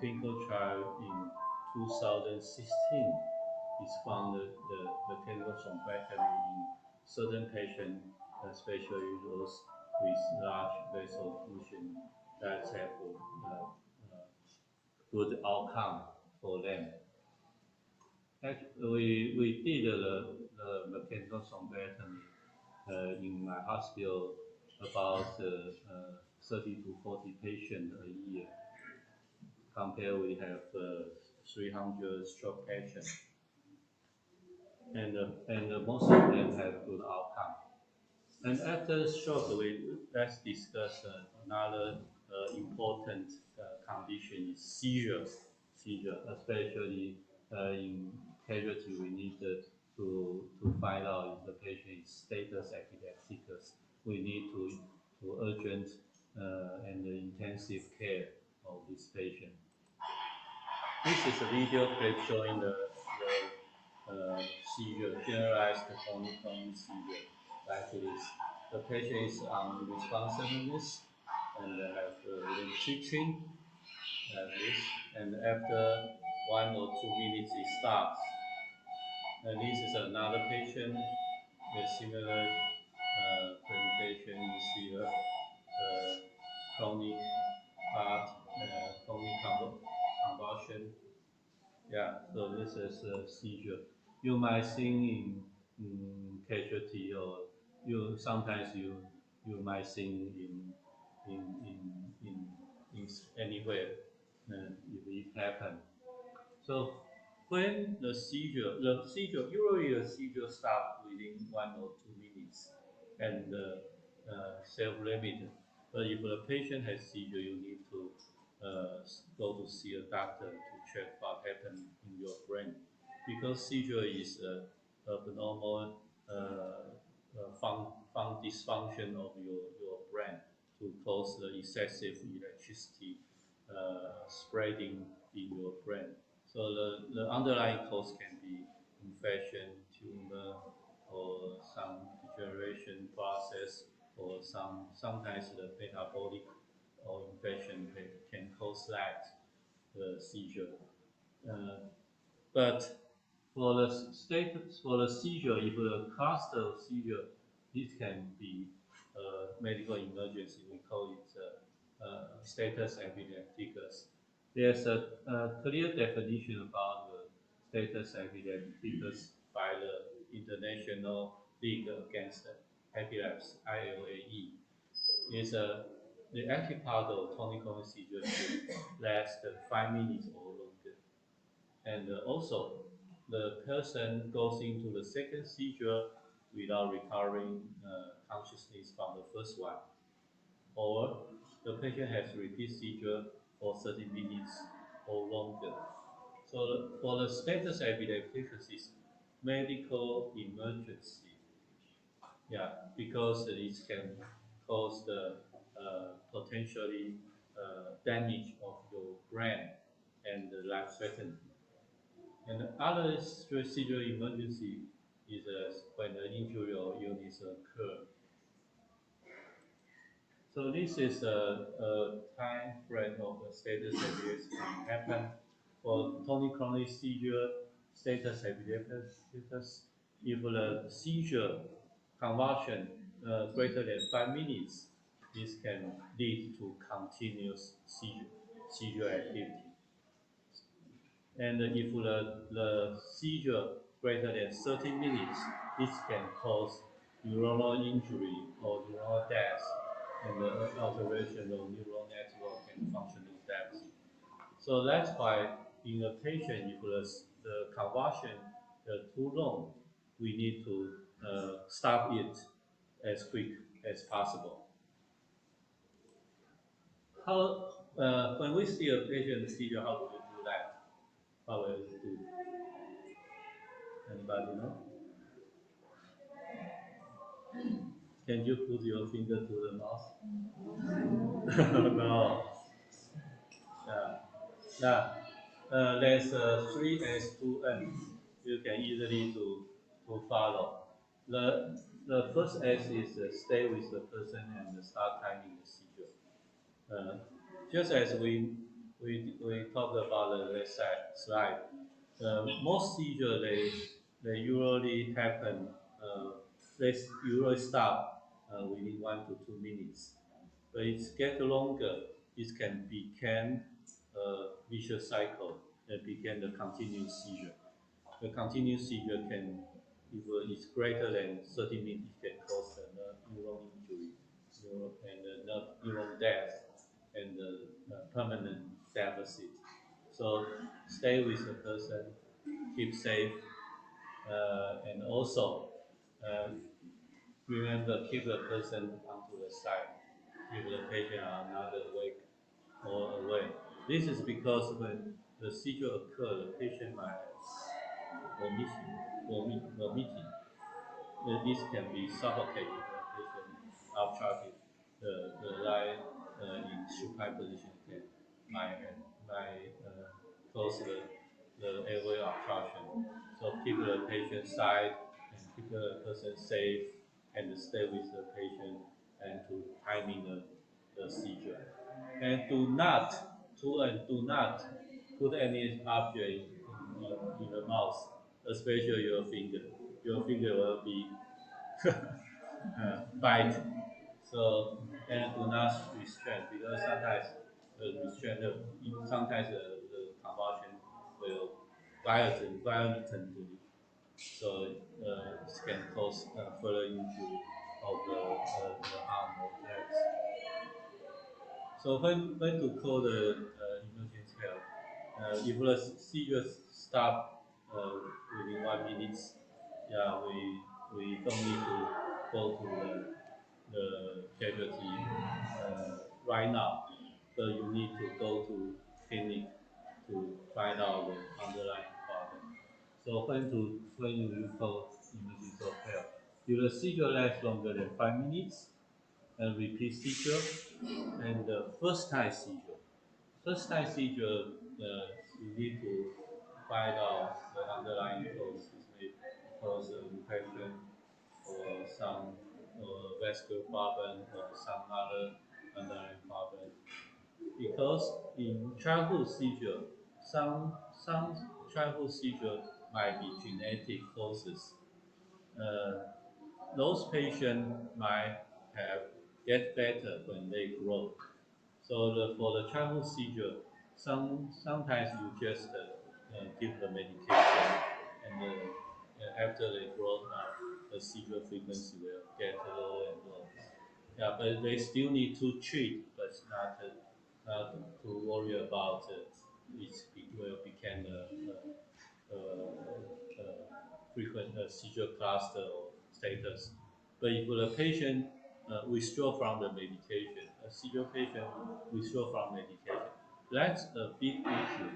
clinical trial in 2016. It's found that the mechanical thrombectomy in certain patients, especially those with large vessel occlusion, that have good outcome for them. Actually, we did the mechanical thrombectomy in my hospital about 30 to 40 patients a year. Compare, we have 300 stroke patients, and most of them have good outcome. And after stroke, let's discuss another important condition is seizure. Seizure, especially in casualty, we need to find out if the patient is status epilepticus. We need to urgent and intensive care of this patient. This is a video clip showing the seizure, generalized tonic-clonic seizure, like this. The patient is unresponsiveness and have limb twitching, like this. And after 1 or 2 minutes, it stops. And this is another patient with similar presentation. You see the chronic heart, chronic convulsion. Yeah, so this is a seizure. You might see in casualty, or sometimes you might see in in in, in anywhere if it happen. So when the seizure, usually the seizure starts within 1 or 2 minutes and self-limited. But if the patient has seizure, you need to go to see a doctor to check what happened in your brain, because seizure is a abnormal dysfunction of your brain to cause the excessive electricity spreading in your brain. So the underlying cause can be infection, tumor, or some degeneration process, or sometimes the metabolic or infection can cause that seizure. Uh, but for the seizure, if a cluster of seizure, this can be a medical emergency. We call it status epilepticus. There's a clear definition about the status epilepticus by the International League Against Epilepsy (ILAE). Is the active part of tonic-clonic seizure should last 5 minutes or longer, and also the person goes into the second seizure without recovering consciousness from the first one, or the patient has repeat seizure for 30 minutes or longer. So for the status epilepticus is medical emergency, yeah, because it can cause the potentially damage of your brain and life threatening. And other seizure emergency is when an injury or illness occur. So this is a time frame of the status epilepticus can happen for tonic-clonic seizure, status epilepticus. If the seizure convulsion greater than 5 minutes, this can lead to continuous seizure activity. And if the seizure greater than 30 minutes, this can cause neuronal injury or neuronal death and the alteration of neural network and functional depth. So that's why in a patient, if the convulsion too long, we need to stop it as quick as possible. How when we see a patient seizure, how do we do that? How will we do? Anybody know? Can you put your finger to the mouth? No. Yeah. Yeah. There's 3S2M. You can easily to follow. The first S is stay with the person and start timing the seizure. Uh, just as we talked about the left side slide, most seizure they usually happen. They usually stop within 1 to 2 minutes. But it gets longer. It can become a vicious cycle and become the continuous seizure. The continuous seizure can, if it's greater than 30 minutes, it can cause a neuron injury, and neuron death, and permanent deficit. So stay with the person, keep safe, and also uh, Remember, keep the person onto the side if the patient are not awake or awake. This is because when the seizure occurs, the patient might have vomiting. This can be suffocated when the patient obstructed the line in supine position can might close the airway obstruction. So keep the patient side and keep the person safe and stay with the patient and to timing the seizure. And do not put any object in the mouth, especially your finger. Your finger will be bite. So and do not restrain because sometimes the restraint, sometimes the convulsion will violently, so it can cause further injury of the arm or legs. So when to call the emergency help, if the seizure stop within 1 minute, yeah, we don't need to go to the casualty right now, but you need to go to clinic to find out the underlying problem. So when you call emergency help, if the seizure lasts longer than 5 minutes and repeat seizure, and the first time seizure. First time seizure, you need to find out the underlying cause. It may cause infection or some vascular problem or some other underlying problem. Because in childhood seizure, some childhood seizure might be genetic causes. Uh, those patients might have get better when they grow. So for the childhood seizure, sometimes you just give the medication, and after they grow up, the seizure frequency will get lower and lower. Yeah, but they still need to treat, but not to worry about it will become frequent seizure cluster or status. But if the patient withdraw from the medication, a seizure patient withdraw from medication, that's a big issue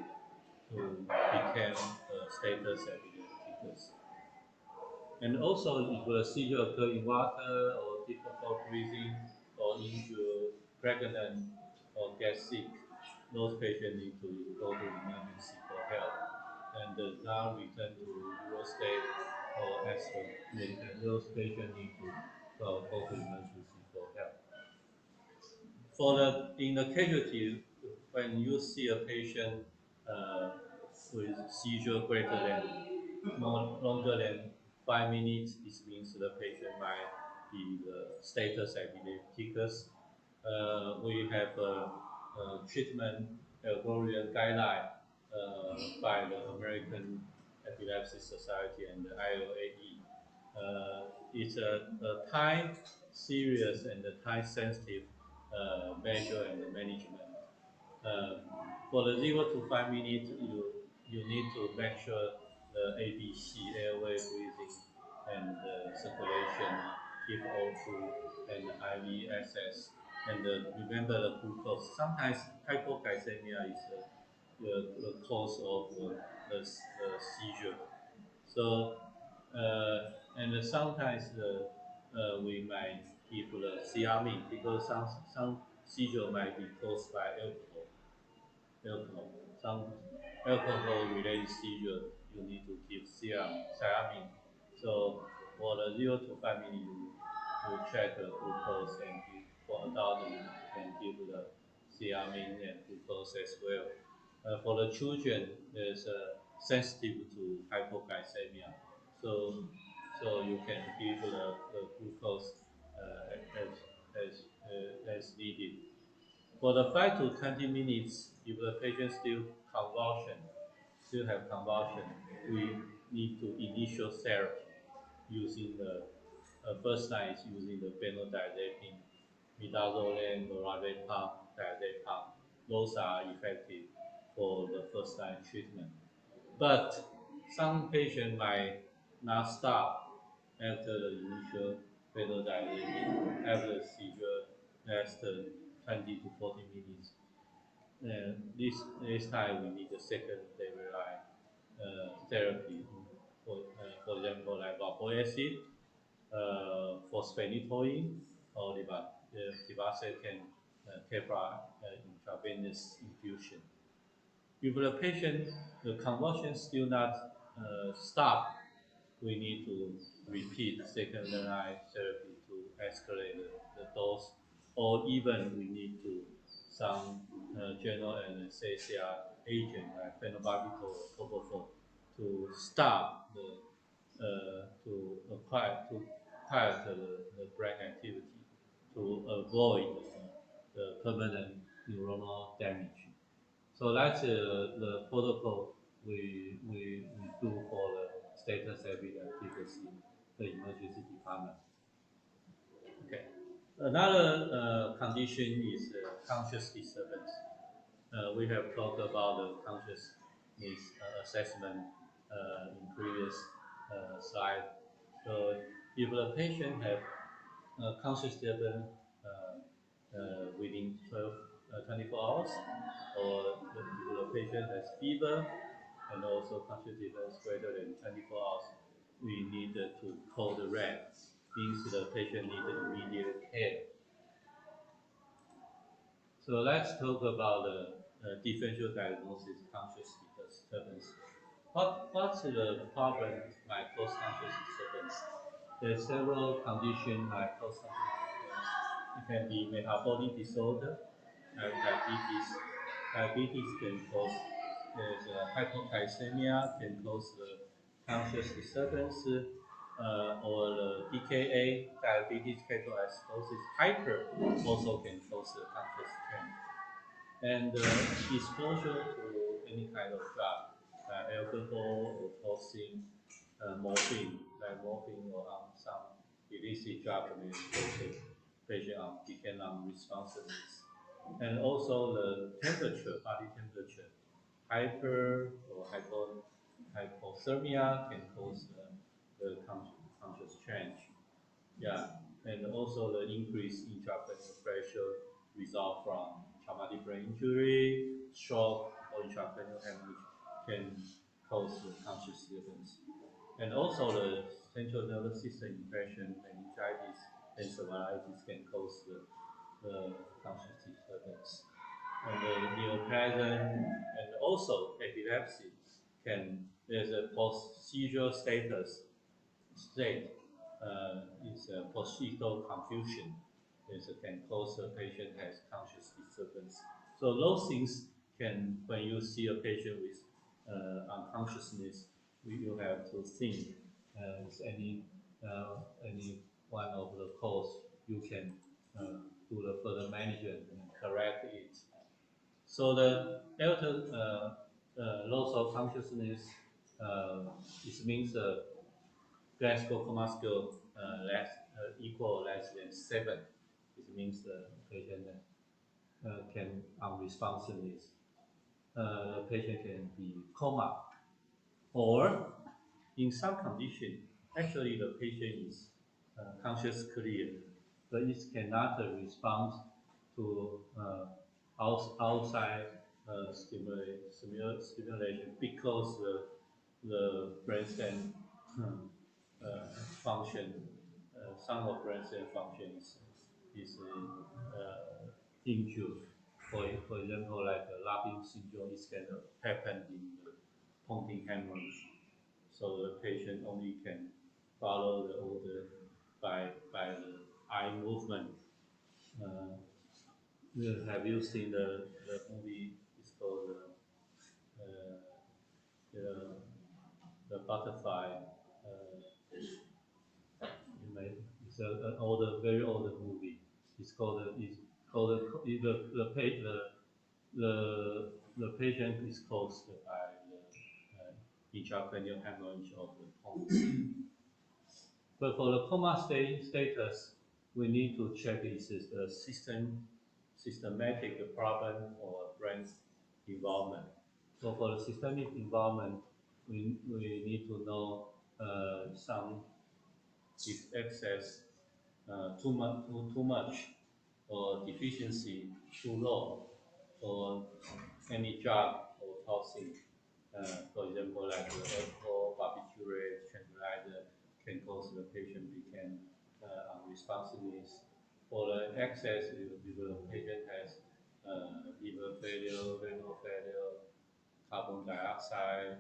to become status epilepticus. And also, if a seizure occur in water or difficult breathing or injured, pregnant or get sick, those patients need to go to emergency for help and now return to rural state or extra. Those patients need to go to emergency for help. For the in the casualty, when you see a patient uh, with seizure greater than more longer than 5 minutes, it means the patient might be the status epilepticus. We have a treatment algorithm guideline by the American Epilepsy Society and the IOAE. It's a time serious and a time sensitive measure and management. Uh, for the 0 to 5 minutes, you need to make sure the ABC airway breathing and circulation, keep O2 and IV access, and remember the glucose. Sometimes hypoglycemia is the cause of the seizure. So and sometimes we might give the thiamine because some seizure might be caused by alcohol. Some alcohol-related seizure, you need to give thiamine. So for the 0 to 5 minutes, you check the glucose and for adult you can give the thiamine and glucose as well. For the children, there's sensitive to hypoglycemia, so you can give the glucose as needed. For the 5 to 20 minutes, if the patient still have convulsion, we need to initial therapy using the first line is using the benzodiazepine, midazolam, lorazepam, diazepam. Those are effective for the first line treatment. But some patients might not stop after the initial fatal dilated after seizure less than 20 to 40 minutes. And this time we need a second stabilized therapy. For example, like valproic acid, phosphatidylcholine, or Tivacet Kepra intravenous infusion. If the patient, the convulsion still not stop, we need to repeat second line therapy to escalate the dose, or even we need to some general anesthesia agent like phenobarbital or propofol to stop to quiet the brain activity to avoid the permanent neuronal damage. So that's the protocol we do for the status efficacy, the emergency department. Okay. Another condition is conscious disturbance. We have talked about the consciousness assessment in previous slide. So if the patient have conscious disturbance within 24 hours, or if the patient has fever and also conscious disturbance greater than 24 hours, we need to call the REM. Means the patient needs immediate care. So let's talk about the differential diagnosis conscious disturbance. What's the problem by cause conscious disturbance? There are several conditions like cause conscious disturbance. It can be metabolic disorder, diabetes. Diabetes can cause there's hypoglycemia can cause the conscious disturbance, or the DKA, diabetes ketoacidosis hyper, also can cause the conscious change. And exposure to any kind of drug, alcohol or toxin, morphine, like morphine or some illicit drug may also patient become unresponsiveness. And also the temperature, body temperature, hyper or hypothermia can cause the conscious change. Yeah, and also the increase in intracranial pressure result from traumatic brain injury, stroke, or intracranial hemorrhage can cause the conscious disturbance. And also the central nervous system infection, meningitis, encephalitis can cause the conscious disturbance. And the neoplasm and also epilepsy there's a post-seizure state is postural confusion. Can cause a patient has conscious disturbance. So those things can, when you see a patient with unconsciousness, you have to think is any one of the cause you can do the further management and correct it. So the altered loss of consciousness it means Glasgow coma scale equal or less than 7. It means the patient can unresponsiveness. The patient can be coma, or in some condition, actually the patient is conscious clear, but it cannot respond to outside stimulation because the brainstem function, some of brainstem function is injured. For example, like Labin syndrome is can happen in the pointing hemorrhage. So the patient only can follow the order by the eye movement. Uh, have you seen the movie? It's called the, the butterfly. You may, it's an older, very older movie. The patient is caused by the intracranial hemorrhage of the pons. But for the coma status, we need to check is it a systematic problem or brain involvement. So for the systemic involvement, we need to know some if excess too much, or deficiency too low, or any drug or toxin. For example, like the alcohol, barbiturate, tranquilizer can cause the patient become unresponsiveness. For the excess, if the patient has liver failure, renal failure, carbon dioxide,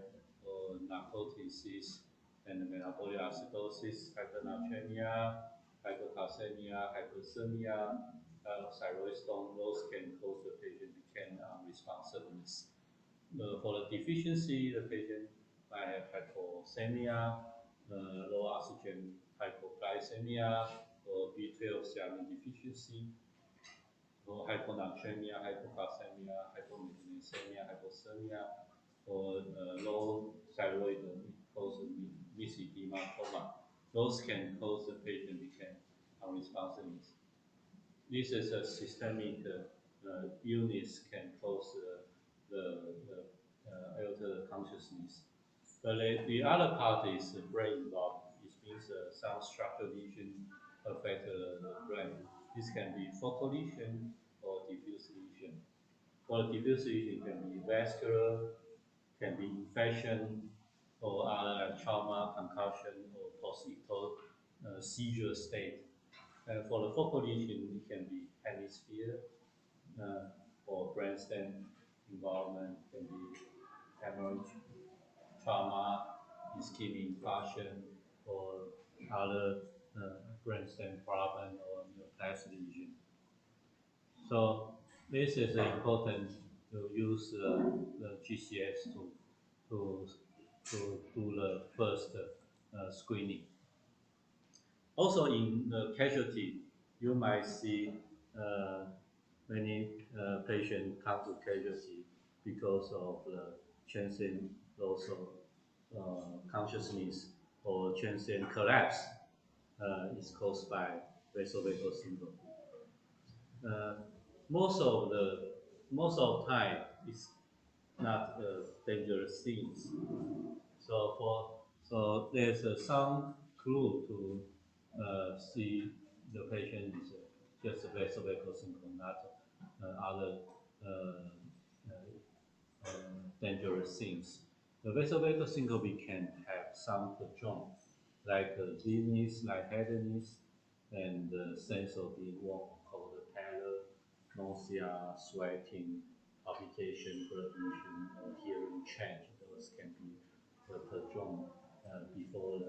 or narcotics, and metabolic acidosis, hypernatremia, hypocalcemia, hyperthermia, thyroid storm, those can cause the patient become unresponsiveness. For the deficiency, the patient might have hypoxemia, low oxygen hypoglycemia, or B12 thiamine deficiency, or hyponatremia, hypocalcemia, hypomagnesemia, hypothermia, or low thyroid cause mesothelioma coma. Those can cause the patient become unresponsive. This is a systemic illness can cause alter consciousness. But the other part is the brain involved. It means some structural lesion affect the brain. This can be focal lesion or diffuse lesion. For diffuse lesion can be vascular, can be infection, or other like trauma, concussion, or post-ictal seizure state. And for the focal lesion, it can be hemisphere or brainstem involvement, can be hemorrhage, trauma, ischemic infarction, or other brainstem problem or neoplastic lesion. So this is important to use the GCS to, to do the first screening. Also in the casualty, you might see uh, many patients come to casualty because of the transient loss of consciousness or transient collapse is caused by vasovagal syndrome. Uh, most of the time, it's not dangerous things. So there's some clue to see the patient is just a vasovagal syndrome, not other uh, uh, dangerous things. The vasovagal syndrome can have some symptoms like dizziness, lightheadedness, and sense of being warm or cold, pallor, nausea, sweating, palpitation, blood emission, or hearing change. Those can be the symptoms before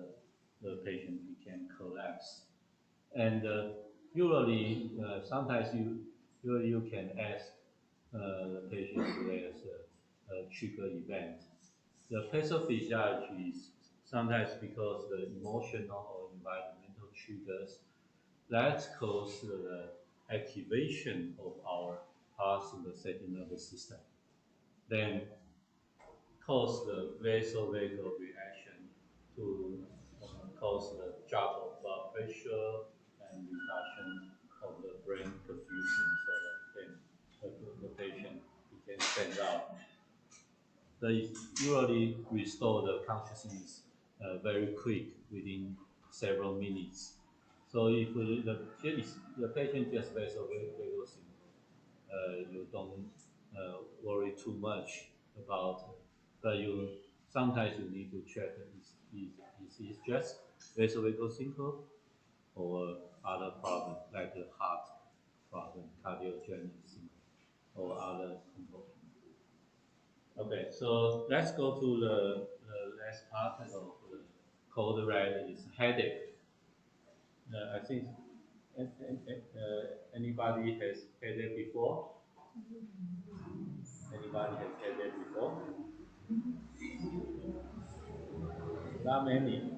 the patient can collapse. And usually, sometimes you can ask the patient if there's a trigger event. The pathophysiology is sometimes because the emotional or environmental triggers that cause the activation of our parasympathetic nervous system, then cause the vasovagal reaction to cause the drop of blood pressure and reduction of the brain perfusion so that then the patient can stand up. They usually restore the consciousness very quick within several minutes. So if the patient just vasovagal syndrome, you don't worry too much about it. But sometimes you need to check is it just vasovagal syndrome or other problems like the heart problem, cardiogenic syndrome, or other syndrome. Okay, so let's go to the last part of the code red is headache. I think anybody has headache before? Anybody has headache before? Not many.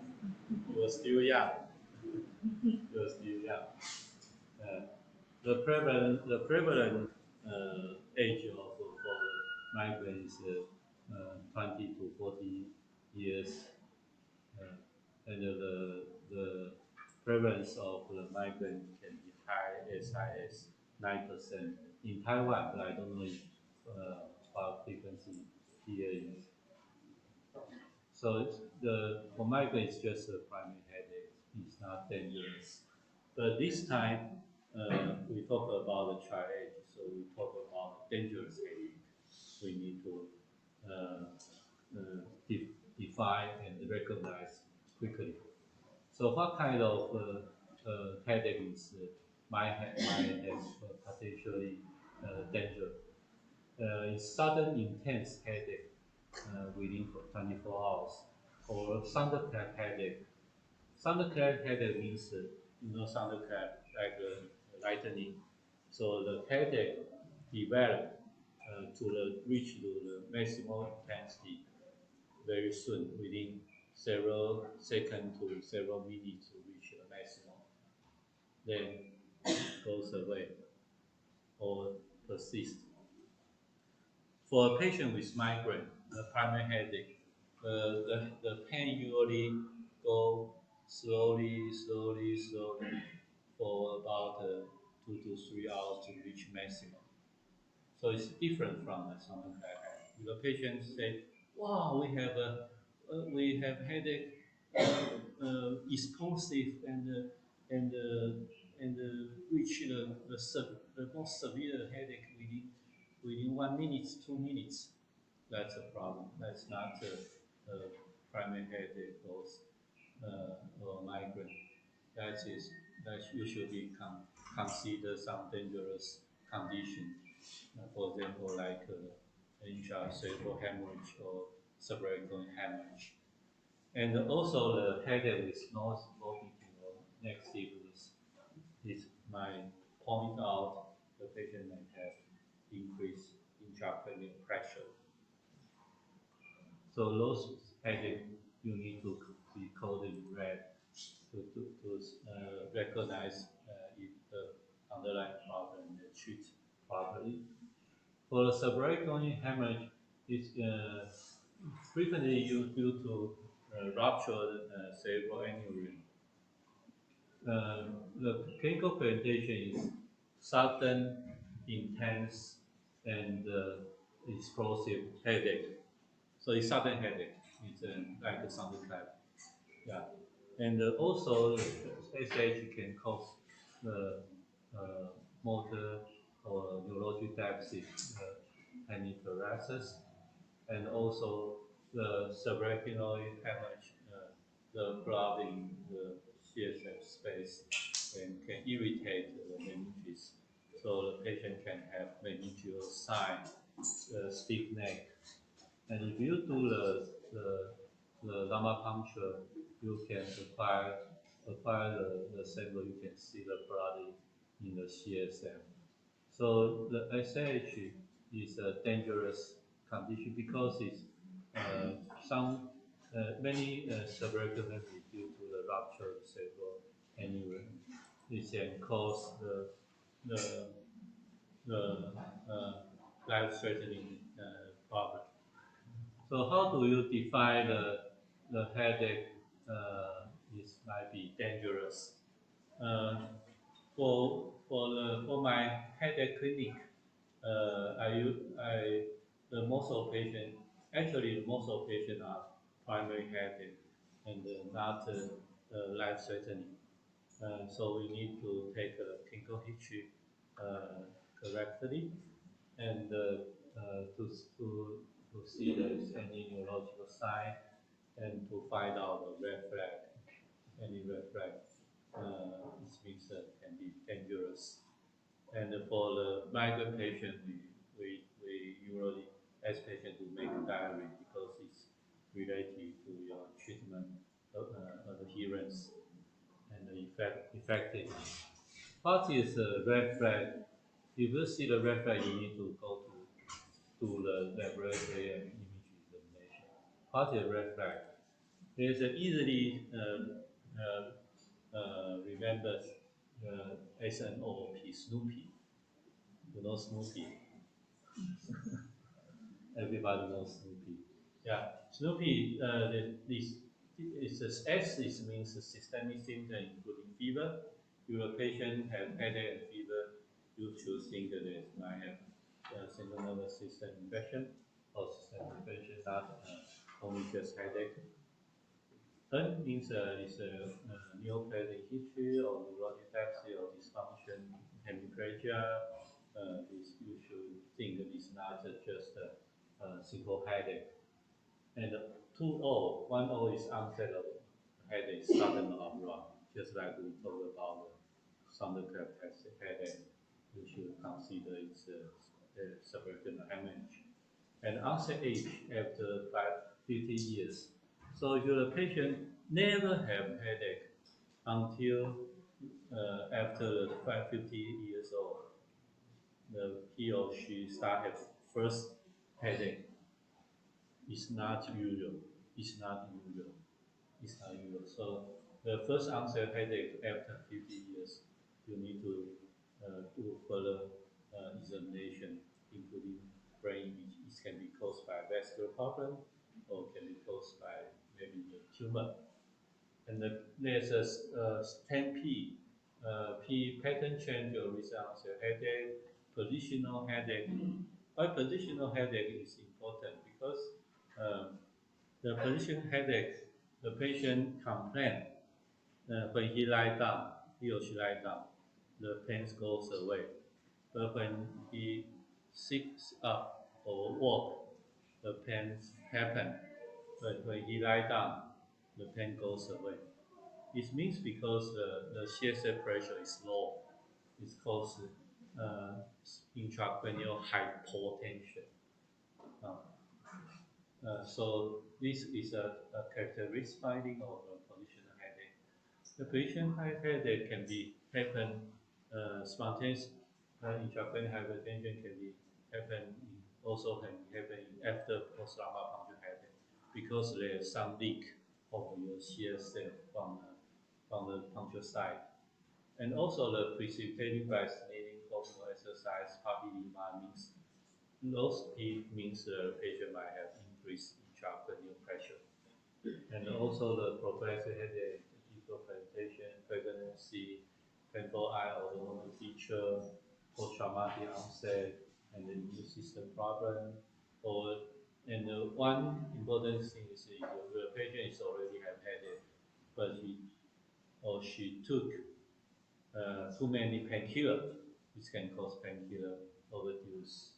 You are still young. You are still young. Uh, the prevalent age of for migraine is 20 to 40 years, and the prevalence of the migraine can be high as 9% in Taiwan, but I don't know if what frequency here is. So for migraine, it's just a primary headache. It's not dangerous. But this time, we talk about the triage, so we talk about dangerous headache. We need to define and recognize quickly. So, what kind of headache is might have potentially danger? It's sudden intense headache within 24 hours, or thunderclap headache. Thunderclap headache means thunderclap like lightning. So the headache develop reach to the maximum intensity very soon, within several seconds to several minutes to reach the maximum, then goes away or persist. For a patient with migraine, the primary headache, the pain usually go slowly for about 2 to 3 hours to reach maximum. So it's different from something like that. The patient say, "Wow, we have headache, explosive and reach the most severe headache within 1 minute, 2 minutes." That's a problem. That's not a primary headache or migraine. That is that you should be consider some dangerous condition. For example, like intracerebral hemorrhage or subarachnoid hemorrhage. And also the headache with noise vomiting or negative is might point out the patient may have increased intracranial pressure. So those headache you need to be coded in red to recognize if the underlying problem and treat properly. For the subarachnoid hemorrhage, it's frequently used due to ruptured cerebral aneurysm. The clinical presentation is sudden, intense, and explosive headache. So it's sudden headache. It's like a thunderclap. Yeah, and also SH can cause the uh, motor or neurological deficit, anaphylaxis, and also the subarachnoid hemorrhage, the blood in the CSF space and can irritate the meninges. So the patient can have meningeal sign, stiff neck, and if you do the lumbar puncture, you can apply the sample, you can see the blood in the CSF. So the SH is a dangerous condition because it's uh, some many subarachnoid due to the ruptured cerebral aneurysm. It can cause the the life-threatening problem. So how do you define the headache might be dangerous? Uh, for my headache clinic, I the most of patient actually most of patient are primary headache and not life threatening. So we need to take a clinical history correctly and to see if there is any neurological sign and to find out the red flag. Any red flag, it means can be dangerous. And for the migraine patient, we usually ask patient to make a diary because it's related to your treatment adherence and the effectiveness. What is a red flag? If you see the red flag, you need to go to the laboratory and image examination. What is a red flag? There's an easily remembered SNOP, Snoopy. You know Snoopy. Everybody knows Snoopy. Yeah, Snoopy. This is S. It means systemic symptom including fever. If a patient have headache and fever, you should think that they might have central nervous system infection or systemic infection, not only just headache. N means is a neoplastic history or neurologic deficit or dysfunction, hemiplegia. This you should think it is not just a simple headache. And 2O, 1O is onset of headache, sudden onrush, just like we talked about the thunderclap headache. You should consider it's a subarachnoid hemorrhage. And onset age after 50 years. So if the patient never have headache until after 50 years old, he or she start have first headache. It's not usual. It's not usual. It's not usual. So the first onset headache after 50 years, you need to do further examination, including brain image. It can be caused by vascular problem or can be caused by maybe the tumor. And there's a 10P, P pattern change or recent onset headache, positional headache. Why positional headache is important? Because um, the position headache, the patient complain when he lie down, he or she lie down, the pain goes away. But when he sits up or walk, the pain happen. But when he lie down, the pain goes away. It means because the CSF pressure is low, it causes uh, intracranial hypotension. Uh, so this is a characteristic finding of a positional headache. The positional headache can be happen spontaneous intracranial hypertension can be happen also can happen after post-lumbar puncture headache because there is some leak of your CSF from the puncture site. And also the precipitated by stimulating corporal exercise, papilloma means those P means the patient might have increased intracranial pressure. And also the progressive headache, visual presentation, pregnancy, painful eye autonomic feature, post-traumatic onset, and the immune system problem. Or and one important thing is if the patient is already have headache, but he or she took too many painkiller, which can cause painkiller overdose,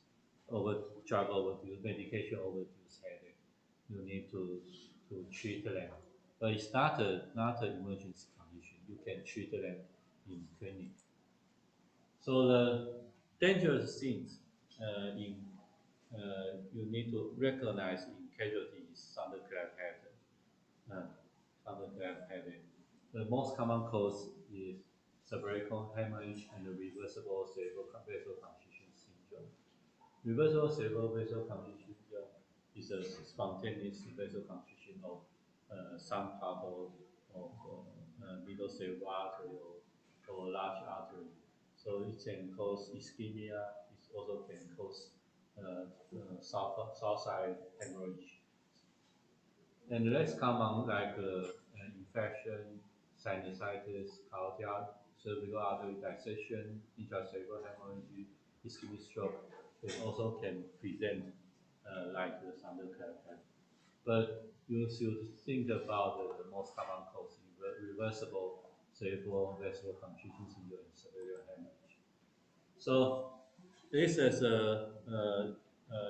drug overdose, medication overdose headache. You need to treat them. But it's not an emergency condition. You can treat them in clinic. So the dangerous things in you need to recognize in casualty is thunderclap headache. Thunderclap headache. The most common cause is subarachnoid hemorrhage and reversible cerebral vasoconstriction syndrome. Reversible cerebral vasoconstriction syndrome is a spontaneous vasoconstriction of some part of middle cerebral artery or large artery. So it can cause ischemia. It also can cause south side hemorrhage. And less common like infection, sinusitis, cardiac, cervical artery dissection, intracerebral hemorrhage, ischemic stroke. It also can present like the thunderclap. But you should think about the most common cause, reversible cerebral vasoconstriction syndrome and cerebral hemorrhage. So this is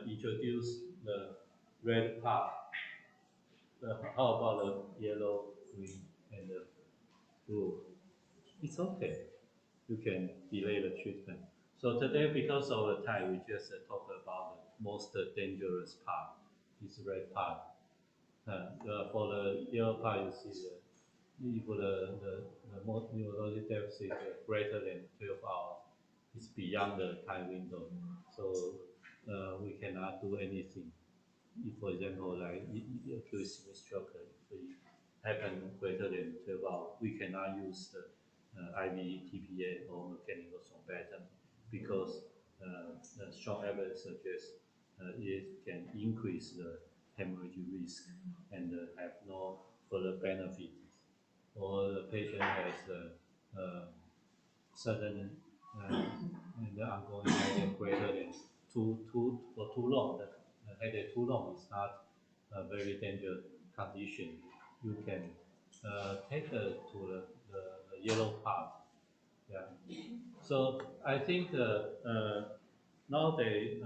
introduce the red part. How about the yellow, green, and the blue? It's okay. You can delay the treatment. So today, because of the time, we just talk about the most dangerous part. This red part. For the yellow part, you see if the most neurologic deficit greater than 12 hours, it's beyond the time window. So we cannot do anything. If, for example, like acute ischemic stroke, if it happen greater than 12 hours, we cannot use the IV TPA or mechanical thrombectomy because the strong evidence suggests it can increase the hemorrhage risk and have no further benefit. Or the patient has sudden and the ongoing headache greater than too long. The headache too long is not a very dangerous condition. You can take to the yellow part. Yeah. So I think nowadays,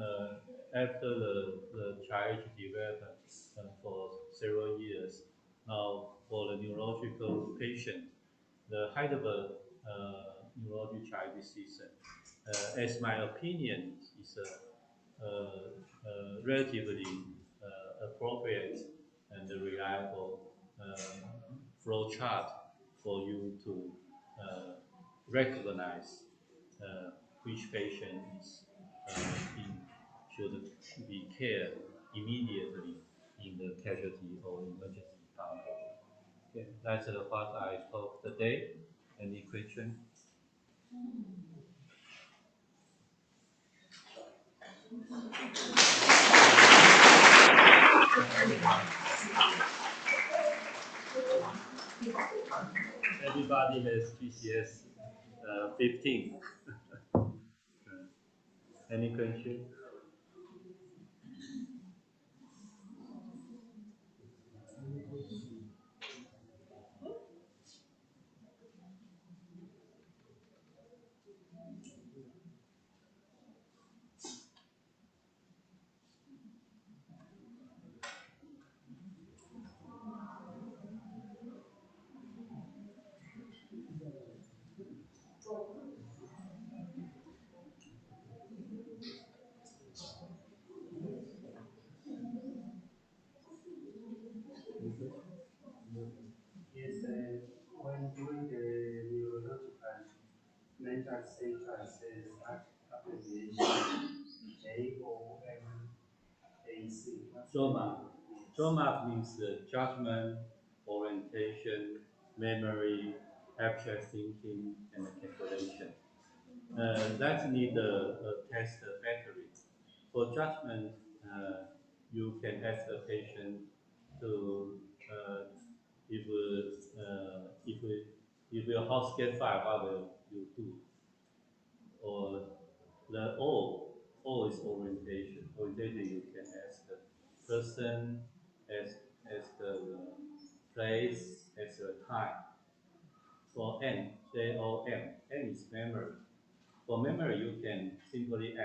after the Triage development for several years, now for the neurological patient, the Heidelberg neurology trial decision, as my opinion, is relatively appropriate and reliable flow chart for you to uh, recognize which patient is in, should be cared immediately in the casualty or emergency department. Okay, that's what I talk today. Any question? Everybody has GCS 15. Any question?
Yes, when doing the neurological mental status is abbreviation JOMAC.
JOMAC. JOMAC means judgment, orientation, memory, abstract thinking, and calculation. That need a test battery. For judgment, you can ask the patient to if your house get fire, what will you do? Or the O is orientation. Orientation you can ask the person, ask the place, ask the time. For N, N is memory. For memory, you can simply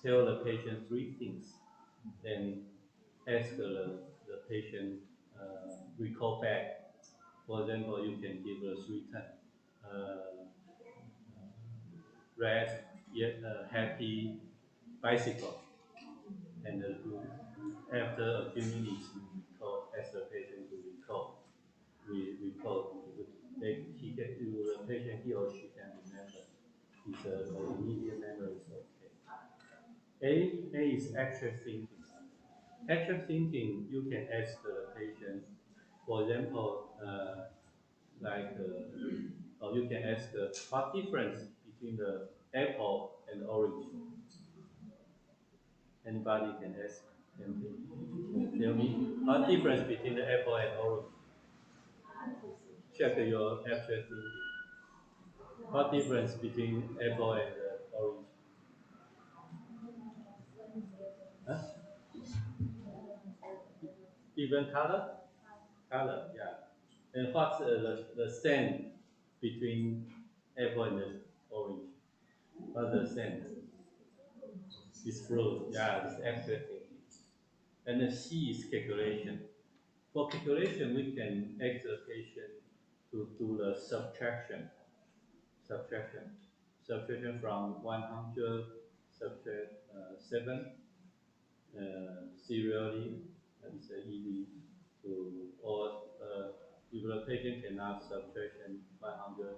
tell the patient three things, then ask the patient recall back. For example, you can give a three term, red, yet happy, bicycle, and after a few minutes, we recall, ask the patient to recall. We recall, the patient he or she can remember. His immediate memory is okay. A is active thinking. Active thinking, you can ask the patient, for example, or you can ask what difference between the apple and orange. Anybody can ask, can tell me what difference between the apple and orange. Check your active thinking. What difference between apple and orange? Huh? Even color? Color, yeah. And what's the scent between apple and the orange? What's the scent? It's fruit, yeah, it's active thinking. And the C is calculation. For calculation, we can ask the patient to do the subtraction, subtraction from 100, subtract 7, serially, it's easy to, or if the patient cannot subtraction 100,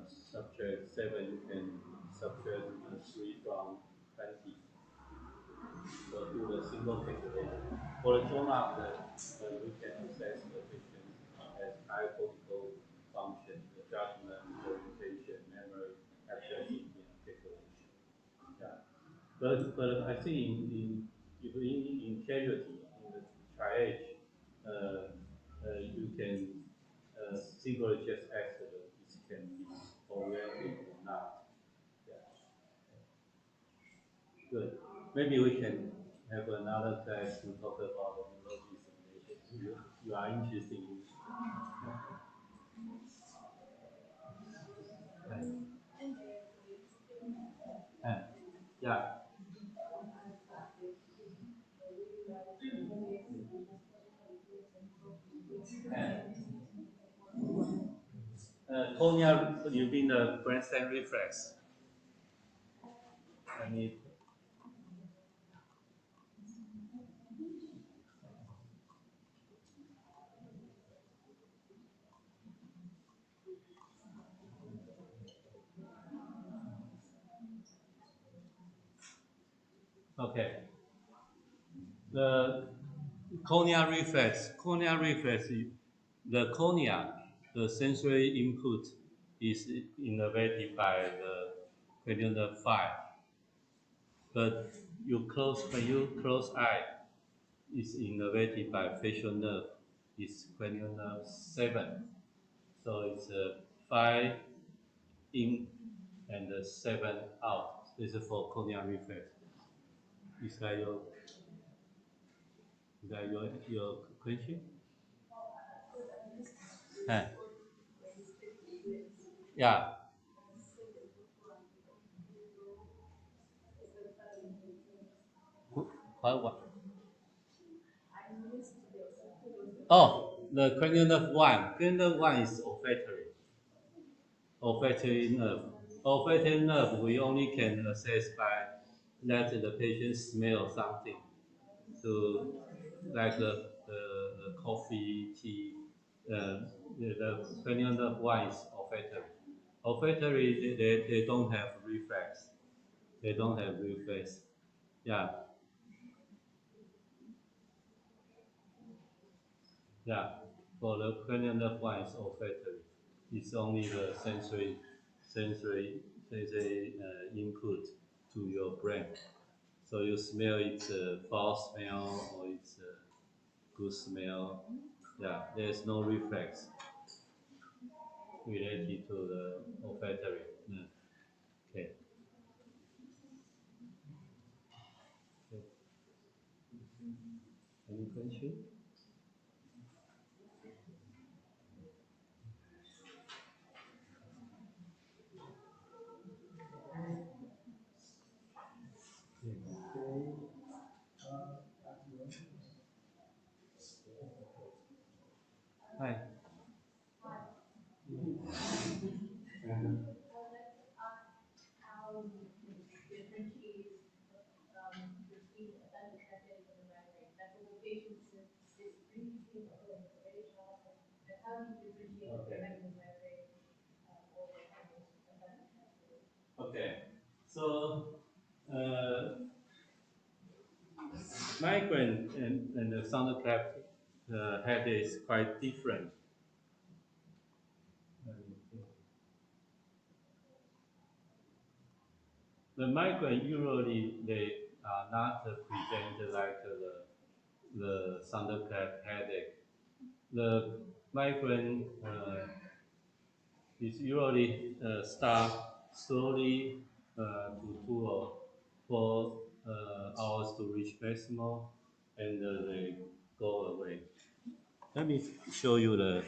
subtract 7, you can subtract 3 from 20. So do the single calculation. For the trauma, we can assess the patient as high cortical function, the judgment, orientation, memory, accuracy, and calculation. Yeah. But I think in casualty, in the triage, you can simply just ask whether it can be oriented or not. Yeah. Good. Maybe we can have another class to talk about the neurology simulation. you are interested in. And, yeah. Cornea, you mean the brainstem reflex? I mean, okay. The cornea reflex, the cornea, the sensory input is innervated by the cranial nerve 5. But when you close eye, it's innervated by facial nerve, it's cranial nerve 7. So it's 5 in and 7 out. This is for corneal reflex. Is that your question? Eh, yeah. What? Oh, the cranial nerve 1. Cranial nerve 1 is olfactory. Olfactory nerve. Olfactory nerve we only can assess by let the patient smell something to like the coffee, tea. The cranial nerve 1 is olfactory. Olfactory they don't have reflex. They don't have reflex. Yeah, yeah. For the cranial nerve 1 is olfactory. It's only the sensory, sensory input to your brain. So you smell it's a foul smell or it's a good smell. Yeah, there's no reflex related to the olfactory. Yeah. Okay. Okay. Any question? Hi. Okay. So uh, migraine and the thunderclap headache is quite different. The migraine usually they are not present like the thunderclap headache. The migraine is usually start slowly to 2 or 4 hours to reach maximum, and they go away. Let me show you the